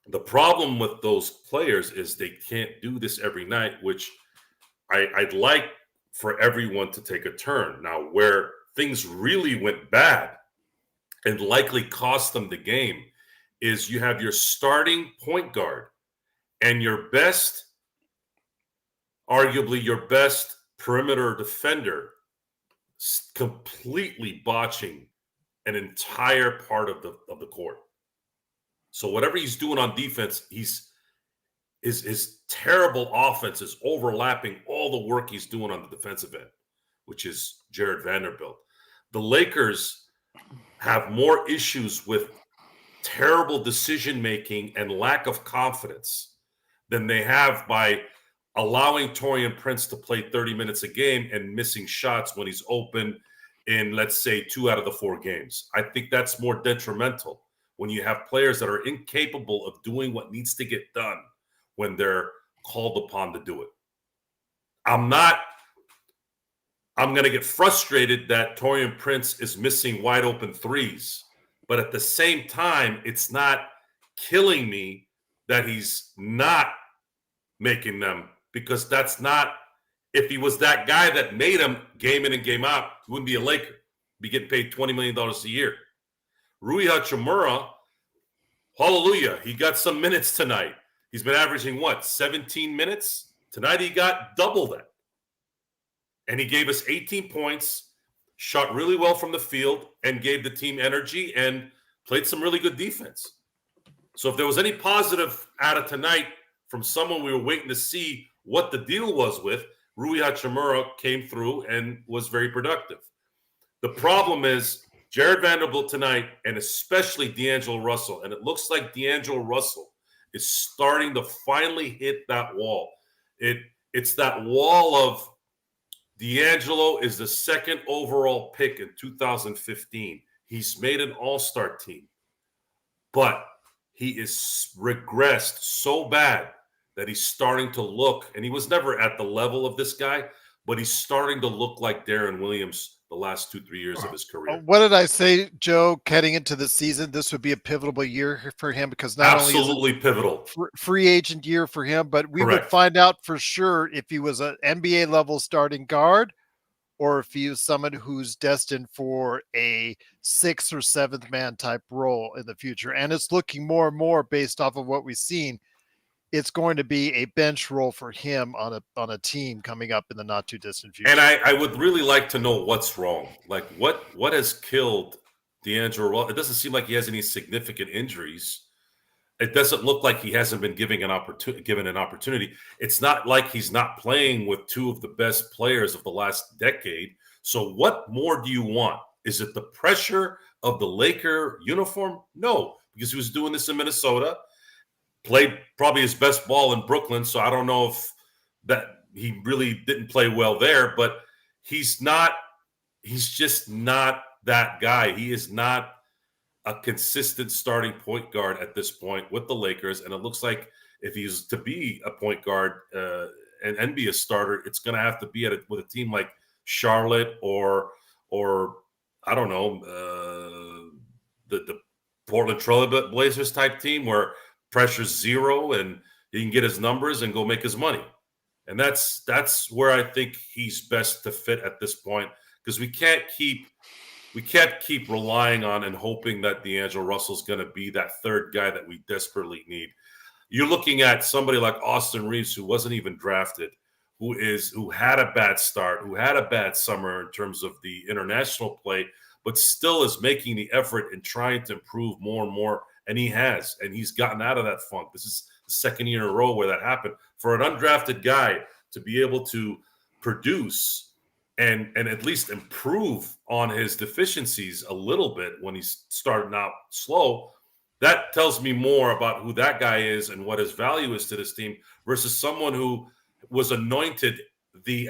The problem with those players is they can't do this every night, which I'd like for everyone to take a turn. Now, where things really went bad and likely cost them the game is you have your starting point guard and arguably your best perimeter defender completely botching an entire part of the court. So whatever he's doing on defense, his terrible offense is overlapping all the work he's doing on the defensive end, which is Jared Vanderbilt. The Lakers have more issues with terrible decision-making and lack of confidence than they have by allowing Taurean Prince to play 30 minutes a game and missing shots when he's open in, let's say, 2 out of the 4 games. I think that's more detrimental when you have players that are incapable of doing what needs to get done when they're called upon to do it. I'm going to get frustrated that Taurean Prince is missing wide open threes, but at the same time, it's not killing me that he's not making them, because that's not, if he was that guy that made them game in and game out, he wouldn't be a Laker. He'd be getting paid $20 million a year. Rui Hachimura, hallelujah, he got some minutes tonight. He's been averaging 17 minutes? Tonight he got double that. And he gave us 18 points, shot really well from the field, and gave the team energy and played some really good defense. So if there was any positive out of tonight from someone we were waiting to see what the deal was with, Rui Hachimura came through and was very productive. The problem is Jared Vanderbilt tonight, and especially D'Angelo Russell, and it looks like D'Angelo Russell is starting to finally hit that wall. It's that wall of D'Angelo is the second overall pick in 2015. He's made an all-star team, but he is regressed so bad that he's starting to look, and he was never at the level of this guy, but he's starting to look like Darren Williams the last 2-3 years of his career. What did I say, Joe? Heading into the season, this would be a pivotal year for him because not Absolutely only is it pivotal free agent year for him, but we Correct. would find out for sure if he was an NBA level starting guard or if he was someone who's destined for a 6th or 7th man type role in the future. And it's looking more and more based off of what we've seen. It's going to be a bench role for him on a team coming up in the not too distant future. And I would really like to know what's wrong. Like what has killed D'Angelo Russell? It doesn't seem like he has any significant injuries. It doesn't look like he hasn't been given an opportunity. It's not like he's not playing with two of the best players of the last decade. So what more do you want? Is it the pressure of the Laker uniform? No, because he was doing this in Minnesota. Played probably his best ball in Brooklyn, so I don't know if that he really didn't play well there, but he's just not that guy. He is not a consistent starting point guard at this point with the Lakers, and it looks like if he's to be a point guard and be a starter, it's going to have to be with a team like Charlotte or I don't know, the Portland Trail Blazers type team where pressure's zero and he can get his numbers and go make his money. And that's where I think he's best to fit at this point, because we can't keep relying on and hoping that D'Angelo Russell's going to be that third guy that we desperately need. You're looking at somebody like Austin Reeves, who wasn't even drafted, who had a bad start, who had a bad summer in terms of the international play, but still is making the effort and trying to improve more and more. And he has, and he's gotten out of that funk. This is the second year in a row where that happened. For an undrafted guy to be able to produce and at least improve on his deficiencies a little bit when he's starting out slow, that tells me more about who that guy is and what his value is to this team versus someone who was anointed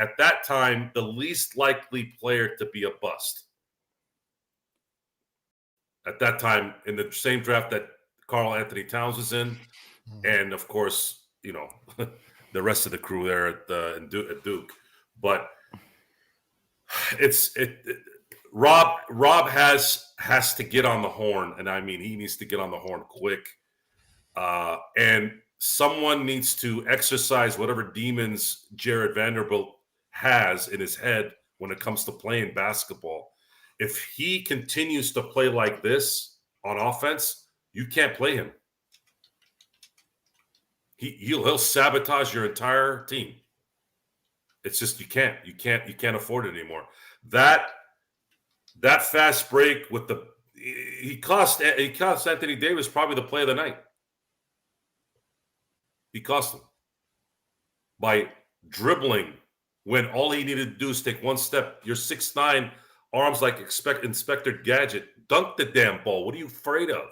at that time the least likely player to be a bust. At that time, in the same draft that Karl Anthony Towns was in, and of course, the rest of the crew there at Duke. But Rob has to get on the horn, and I mean he needs to get on the horn quick. And someone needs to exercise whatever demons Jared Vanderbilt has in his head when it comes to playing basketball. If he continues to play like this on offense, you can't play him. He'll sabotage your entire team. It's just you can't afford it anymore. That fast break with he cost Anthony Davis probably the play of the night. He cost him by dribbling when all he needed to do is take one step. You're 6'9", arms like Inspector Gadget. Dunk the damn ball. What are you afraid of?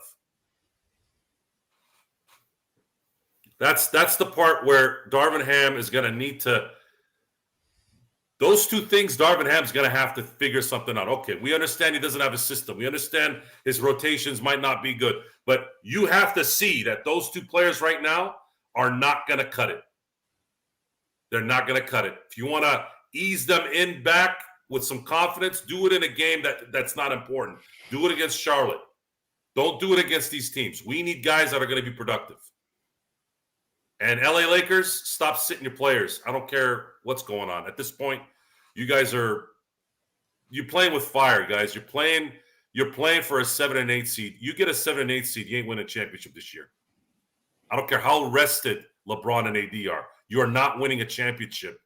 That's the part where Darvin Ham is going to need to. Those two things, Darvin Ham's going to have to figure something out. Okay, we understand he doesn't have a system. We understand his rotations might not be good. But you have to see that those two players right now are not going to cut it. They're not going to cut it. If you want to ease them in back with some confidence, do it in a game that's not important. Do it against Charlotte. Don't do it against these teams. We need guys that are going to be productive. And LA Lakers, stop sitting your players. I don't care what's going on. At this point, you guys you're playing with fire, guys. You're playing for a 7 and 8 seed. You get a 7 and 8 seed, you ain't winning a championship this year. I don't care how rested LeBron and AD are. You are not winning a championship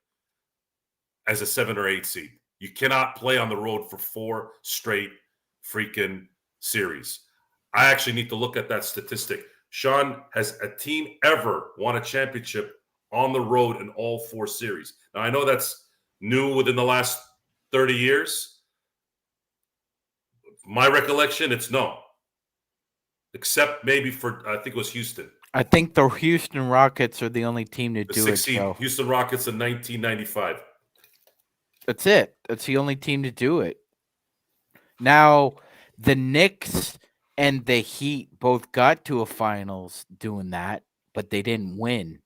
as a 7 or 8 seed. You cannot play on the road for 4 straight freaking series. I actually need to look at that statistic. Sean, has a team ever won a championship on the road in all 4 series? Now, I know that's new within the last 30 years. My recollection, it's no. Except maybe for, I think it was Houston. I think the Houston Rockets are the only team to The do it, 16 Joe. Houston Rockets in 1995. That's it. That's the only team to do it. Now, the Knicks and the Heat both got to a finals doing that, but they didn't win.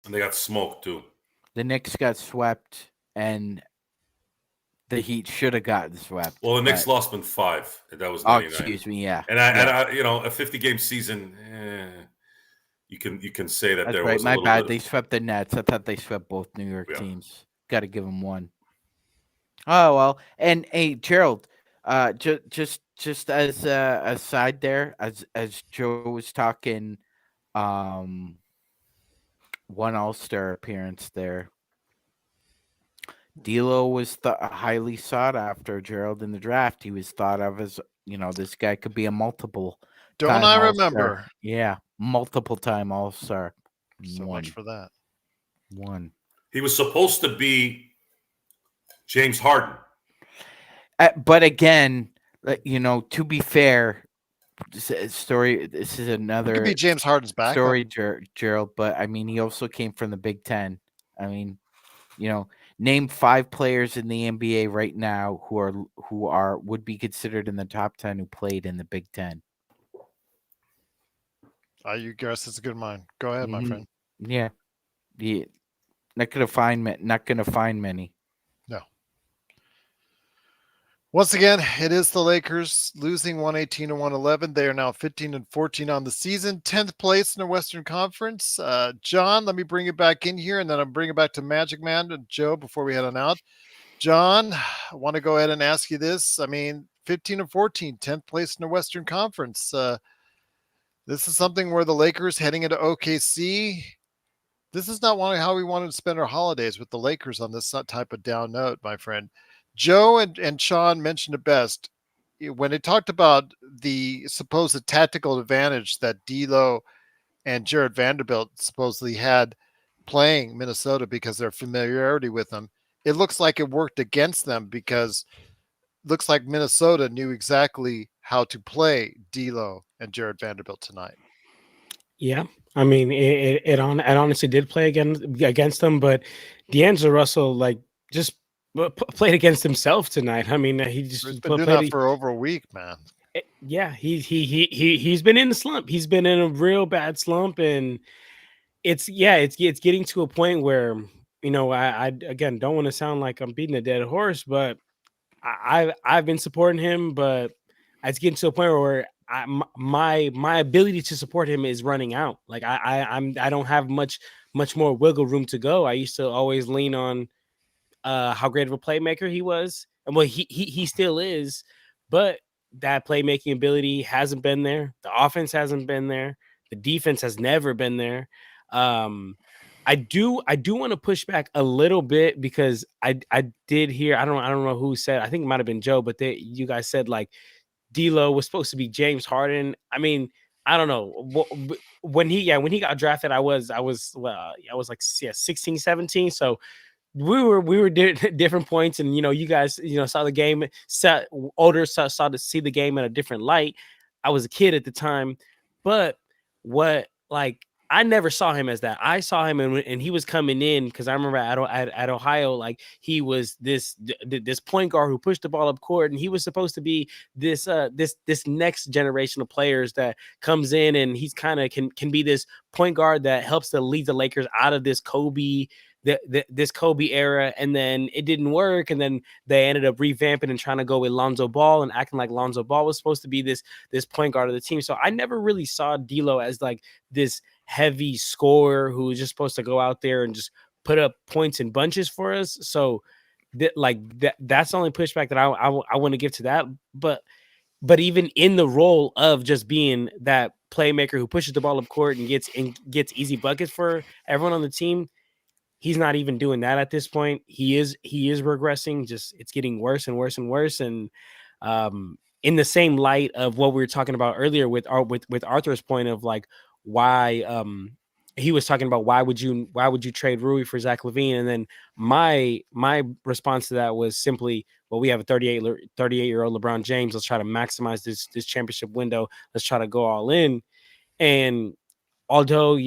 And they got smoked, too. The Knicks got swept, and the Heat should have gotten swept. Well, the Knicks but- lost in 5. That was Oh, 99. excuse me, yeah. And I, you know, a 50-game season, you can say that That's there right. was a My little bad. bit They of, swept the Nets. I thought they swept both New York Yeah. teams. Got to give them one. Oh well, and hey, Gerald, just as a side there, as Joe was talking, one All-Star appearance there. D'Lo was highly sought after, Gerald, in the draft. He was thought of as, this guy could be a multiple. Don't time I All-Star. remember? Yeah, multiple time All-Star. So much for that. One. he was supposed to be James Harden. But again, to be fair, this is It another could be James Harden's backup. story, Gerald. But I mean, he also came from the Big Ten. I mean, name 5 players in the NBA right now who would be considered in the top 10 who played in the Big Ten. You guess it's a good mind. Go ahead, my Mhm. friend. Yeah, not gonna find many. No. Once again, it is the Lakers losing 118 to 111. They are now 15 and 14 on the season, 10th place in the Western Conference. John, let me bring it back in here, and then I'll bring it back to Magic Man and Joe before we head on out. John, I want to go ahead and ask you this. I mean, 15 and 14, 10th place in the Western Conference. This is something where the Lakers heading into OKC. This is not how we wanted to spend our holidays with the Lakers on this type of down note, my friend. Joe and Sean mentioned it best when they talked about the supposed tactical advantage that D'Lo and Jared Vanderbilt supposedly had playing Minnesota because of their familiarity with them. It looks like it worked against them because it looks like Minnesota knew exactly how to play D'Lo and Jared Vanderbilt tonight. Yeah, I mean, it honestly did play against them, but D'Angelo Russell just played against himself tonight. I mean, he just He's been doing that for over a week, man. Yeah, he's been in the slump. He's been in a real bad slump, and it's getting to a point where I again don't want to sound like I'm beating a dead horse, but I've been supporting him, but it's getting to a point where my ability to support him is running out. Like I don't have much more wiggle room to go. I used to always lean on how great of a playmaker he was, and well he still is, but that playmaking ability hasn't been there. The offense hasn't been there. The defense has never been there. I do want to push back a little bit because I did hear, I don't know who said, I think it might have been Joe, but you guys said like D'Lo was supposed to be James Harden. I mean, I don't know when he got drafted. I was like 16, 17. So we were different points, and you guys saw the game, saw to see the game in a different light. I was a kid at the time, but I never saw him as that. I saw him and he was coming in because I remember at Ohio, like he was this point guard who pushed the ball up court, and he was supposed to be this next generation of players that comes in, and he's kind of can be this point guard that helps to lead the Lakers out of this Kobe era. And then it didn't work, and then they ended up revamping and trying to go with Lonzo Ball and acting like Lonzo Ball was supposed to be this point guard of the team. So I never really saw D'Lo as like this heavy scorer who was just supposed to go out there and just put up points in bunches for us. So that's the only pushback that I want to give to that. But even in the role of just being that playmaker who pushes the ball up court and gets easy buckets for everyone on the team, he's not even doing that at this point. He is regressing. Just it's getting worse and worse and worse. And in the same light of what we were talking about earlier with Arthur's point of like why he was talking about why would you trade Rui for Zach LaVine, and then my response to that was simply, well, we have a 38-year-old LeBron James. Let's try to maximize this championship window. Let's try to go all in. And although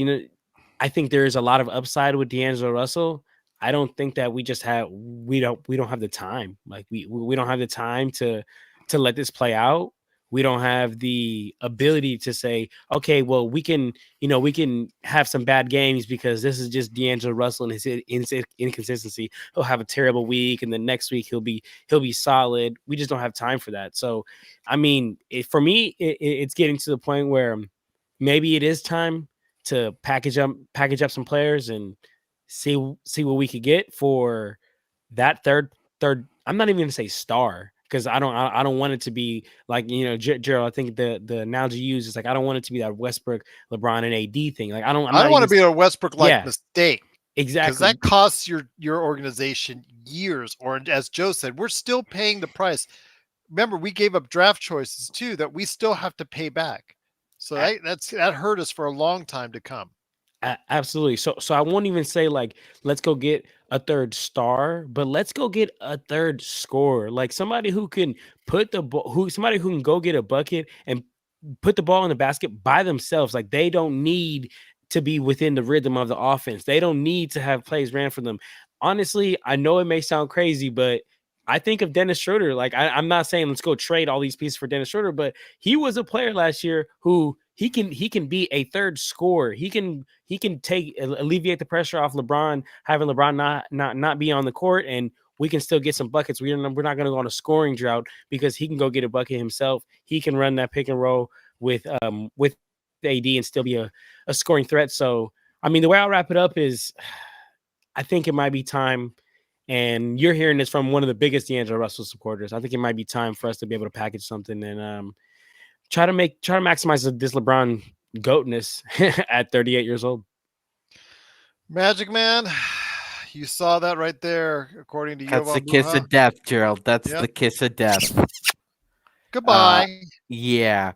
I think there is a lot of upside with D'Angelo Russell, I don't think that we don't have the time. Like we don't have the time to let this play out. We don't have the ability to say, okay, well, we can have some bad games because this is just D'Angelo Russell and his inconsistency. He'll have a terrible week, and the next week he'll be solid. We just don't have time for that. So, I mean, for me, it's getting to the point where maybe it is time to package up some players and see what we could get for that third. I'm not even going to say star, because I don't want it to be like, Gerald, I think the analogy you use is like, I don't want it to be that Westbrook, LeBron, and AD thing. Like I don't want to be a Westbrook mistake. Exactly. Because that costs your organization years, or as Joe said, we're still paying the price. Remember, we gave up draft choices too that we still have to pay back. So that hurt us for a long time to come. Absolutely. So I won't even say like, let's go get a third star, but let's go get a third scorer, like somebody who can somebody who can go get a bucket and put the ball in the basket by themselves. Like they don't need to be within the rhythm of the offense. They don't need to have plays ran for them. Honestly, I know it may sound crazy, but I think of Dennis Schroeder. Like I'm not saying let's go trade all these pieces for Dennis Schroeder, but he was a player last year who he can be a third scorer. He can alleviate the pressure off LeBron, having LeBron not be on the court, and we can still get some buckets. We're not going to go on a scoring drought because he can go get a bucket himself. He can run that pick and roll with AD and still be a scoring threat. So, I mean, the way I'll wrap it up is I think it might be time, and you're hearing this from one of the biggest D'Angelo Russell supporters. I think it might be time for us to be able to package something and try to maximize this LeBron goatness at 38 years old. Magic Man, you saw that right there, according to That's Yovan the kiss Buha. of death, Gerald. That's Yep. the kiss of death. Goodbye. Yeah.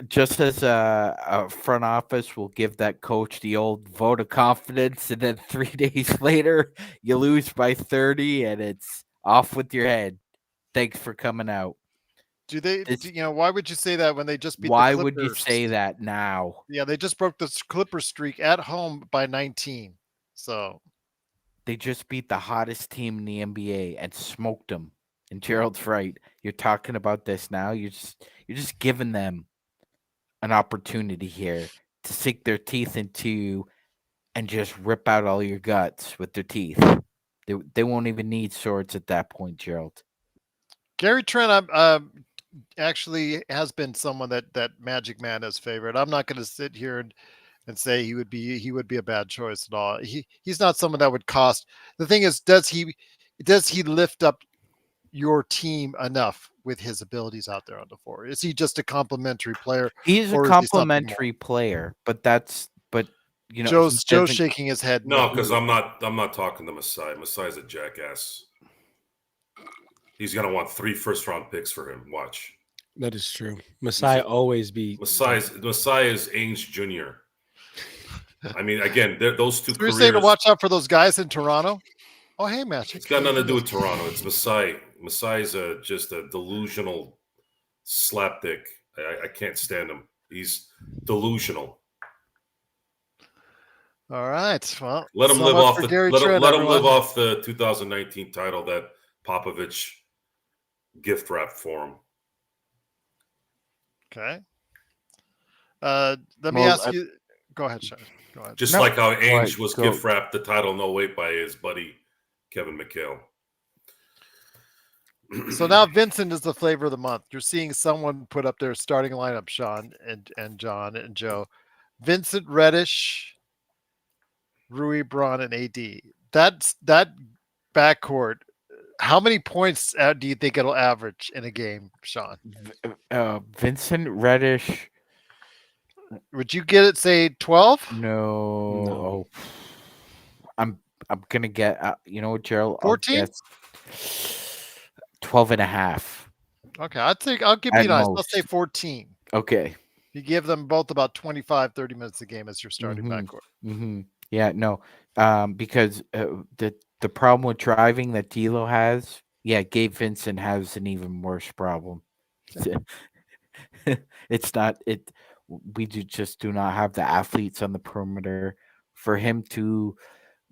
Just as a front office will give that coach the old vote of confidence, and then 3 days later you lose by 30 and it's off with your head. Thanks for coming out. Why would you say that when they just beat the Why Clippers? would you say that now? Yeah, they just broke the Clippers streak at home by 19. So they just beat the hottest team in the NBA and smoked them. And Gerald's right. You're talking about this now. You're just giving them an opportunity here to sink their teeth into you and just rip out all your guts with their teeth. They won't even need swords at that point, Gerald. Gary Trent actually has been someone that Magic Man has favored. I'm not going to sit here and say he would be a bad choice at all. He's not someone that would cost. The thing is, does he lift up your team enough with his abilities out there on the floor? Is he just a complimentary player? He's a complimentary player, but Joe's shaking his head. No, because I'm not talking to Masai. Masai's a jackass. He's gonna want 3 first-round picks for him. Watch. That is true. Masai always be. Masai is Ainge Jr. I mean, again, those two. So you're saying to watch out for those guys in Toronto? Oh, hey, Magic. It's got nothing to do with Toronto. It's Masai. Masai's just a delusional slapdick. I can't stand him. He's delusional. All right. Well, let him live off the 2019 title that Popovich gift wrapped for him. Okay. Let me ask you. Go ahead, Sean. Go ahead. Just like how Ainge was gift wrapped the title no weight by his buddy Kevin McHale. So now Vincent is the flavor of the month. You're seeing someone put up their starting lineup, Sean and John and Joe. Vincent, Reddish, Rui, Braun, and AD. That backcourt. How many points do you think it'll average in a game, Sean? Vincent, Reddish. Would you get it, say 12? No. I'm I'm gonna get. You know what, Gerald? 14? 12.5 Okay, I'll be at nice. Let's say most. 14. Okay. You give them both about 25, 30 minutes a game as your starting backcourt. Yeah, no. Because the problem with driving that D'Lo has, yeah, Gabe Vincent has an even worse problem. It's not it. We just do not have the athletes on the perimeter for him to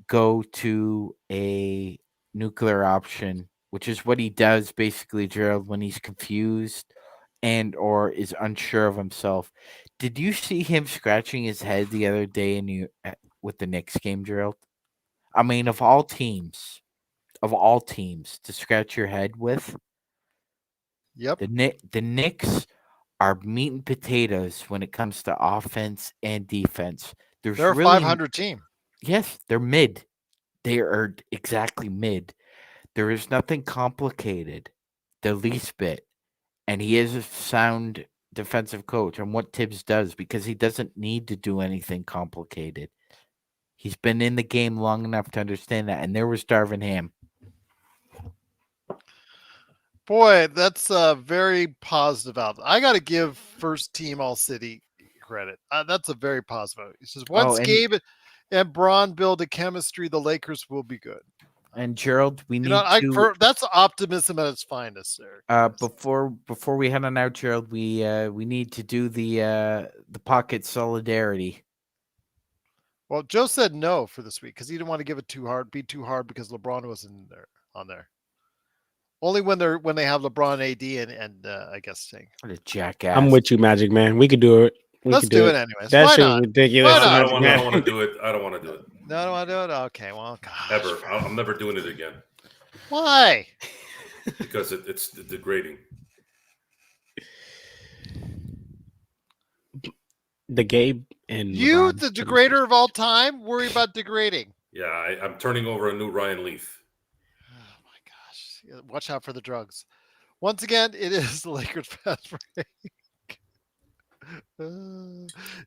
go to a nuclear option, which is what he does basically, Gerald, when he's confused and or is unsure of himself. Did you see him scratching his head the other day with the Knicks game, Gerald? I mean, of all teams to scratch your head with, Yep. the Knicks are meat and potatoes when it comes to offense and defense. They're a 500 team. Yes, they're mid. They are exactly mid. There is nothing complicated, the least bit. And he is a sound defensive coach on what Tibbs does because he doesn't need to do anything complicated. He's been in the game long enough to understand that. And there was Darvin Ham. Boy, that's very positive outlook. I got to give first team All City credit. That's a very positive. He says once Gabe and Braun build a chemistry, the Lakers will be good. And Gerald, we need that's optimism at its finest, there. Before we head on out, Gerald, we need to do the pocket solidarity. Well, Joe said no for this week because he didn't want to give it be too hard because LeBron wasn't on there. Only when they have LeBron, AD, and I guess Sting. What a jackass! I'm with you, Magic Man. We could do it. Let's do it anyways. That Why shit not? ridiculous. I don't want to do it. I don't want to do it. No, I don't want to do it. Okay, well, gosh. Ever. I'm never doing it again. Why? Because it's degrading. The Gabe and you, LeBron. the degrader of all time, worry about degrading. Yeah, I'm turning over a new Ryan Leaf. Oh my gosh! Watch out for the drugs. Once again, it is the Lakers fast break.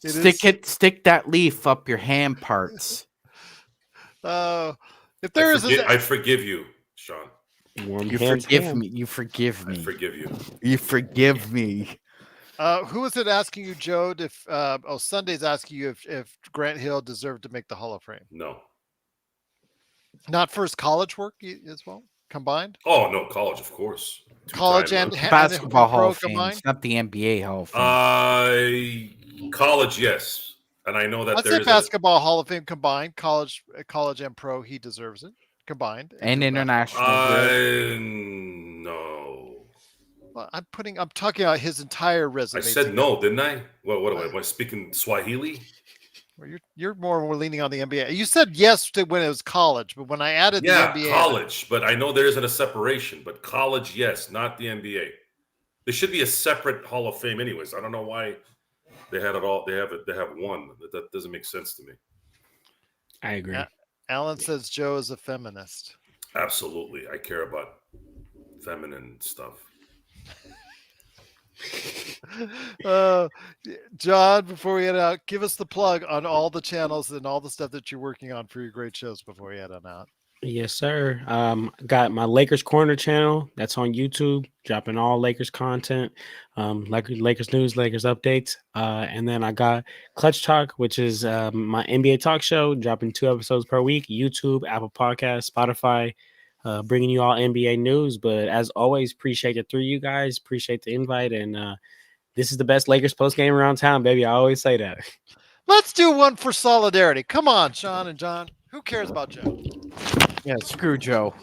Stick that leaf up your hand parts. If there is, I forgive you, Sean. You forgive me. You forgive me. I forgive you. You forgive me. Who is it asking you, Joe? If Sunday's asking you if Grant Hill deserved to make the Hall of Fame? No. Not for his college work as well, combined. Oh no, college, of course. College and basketball Hall of Fame, combined. not the NBA Hall of Fame. College, yes, and I know that I'd say basketball Hall of Fame combined, college and pro. He deserves it combined and international. No. Well, I'm talking about his entire resume. I said no, didn't I? Well, what am I speaking Swahili? Well, you're more leaning on the NBA. You said yes to when it was college, but when I added the NBA, college. But I know there isn't a separation. But college, yes, not the NBA. There should be a separate Hall of Fame, anyways. I don't know why they had it all. They have one. That doesn't make sense to me. I agree. Alan says Joe is a feminist. Absolutely, I care about feminine stuff. John, before we head out, give us the plug on all the channels and all the stuff that you're working on for your great shows before we head on out. Yes, sir. Got my Lakers Corner channel that's on YouTube, dropping all Lakers content, Lakers news, Lakers updates, and then I got Clutch Talk, which is my NBA talk show, dropping 2 episodes per week. YouTube, Apple Podcasts, Spotify. Bringing you all NBA news, but as always, appreciate the 3 of you guys. Appreciate the invite, and this is the best Lakers post game around town, baby. I always say that. Let's do one for solidarity. Come on, Sean and John. Who cares about Joe? Yeah, screw Joe.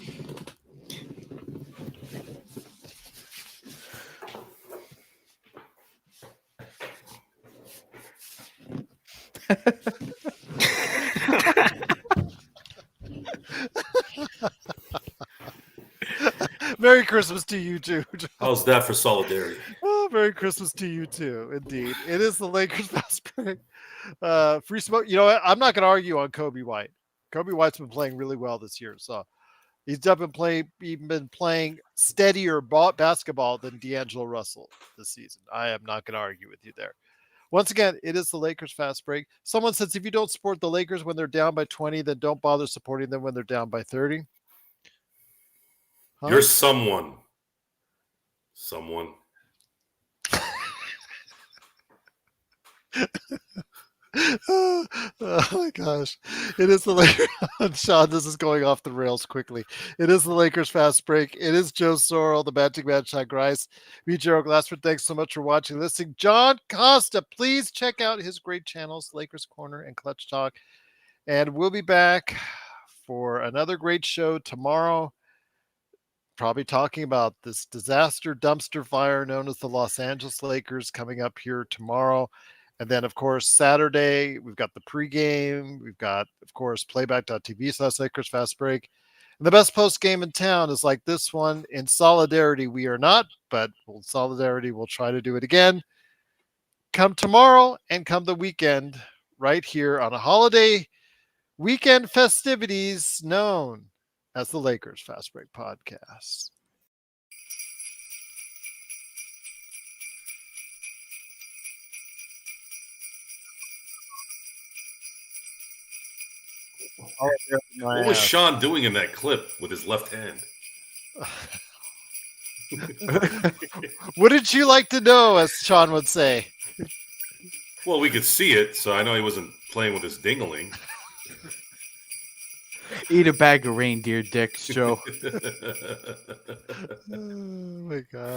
Merry Christmas to you too. How's that for solidarity? Oh, Merry Christmas to you too. Indeed, it is the Lakers fast break. Free smoke. You know what? I'm not going to argue on Kobe White. Kobe White's been playing really well this year, so he's definitely been playing steadier basketball than D'Angelo Russell this season. I am not going to argue with you there. Once again, it is the Lakers fast break. Someone says if you don't support the Lakers when they're down by 20, then don't bother supporting them when they're down by 30. Huh? You're someone. Someone. Oh my gosh. It is the Lakers. Sean, this is going off the rails quickly. It is the Lakers fast break. It is Joe Sorrell, the Magic Man, Sean Grice. Me, Gerald Glassford. Thanks so much for watching and listening. John Costa, please check out his great channels, Lakers Corner and Clutch Talk. And we'll be back for another great show tomorrow. Probably talking about this disaster dumpster fire known as the Los Angeles Lakers coming up here tomorrow. And then, of course, Saturday, we've got the pregame. We've got, of course, playback.tv/Lakers Fast Break. And the best post game in town is like this one. In solidarity, we are not, but in solidarity, we'll try to do it again. Come tomorrow and come the weekend right here on a holiday weekend festivities known as the Lakers Fast Break Podcast. What was Sean doing in that clip with his left hand? Wouldn't you like to know, as Sean would say? Well, we could see it, so I know he wasn't playing with his dingling. Eat a bag of reindeer dicks, Joe. Oh my God.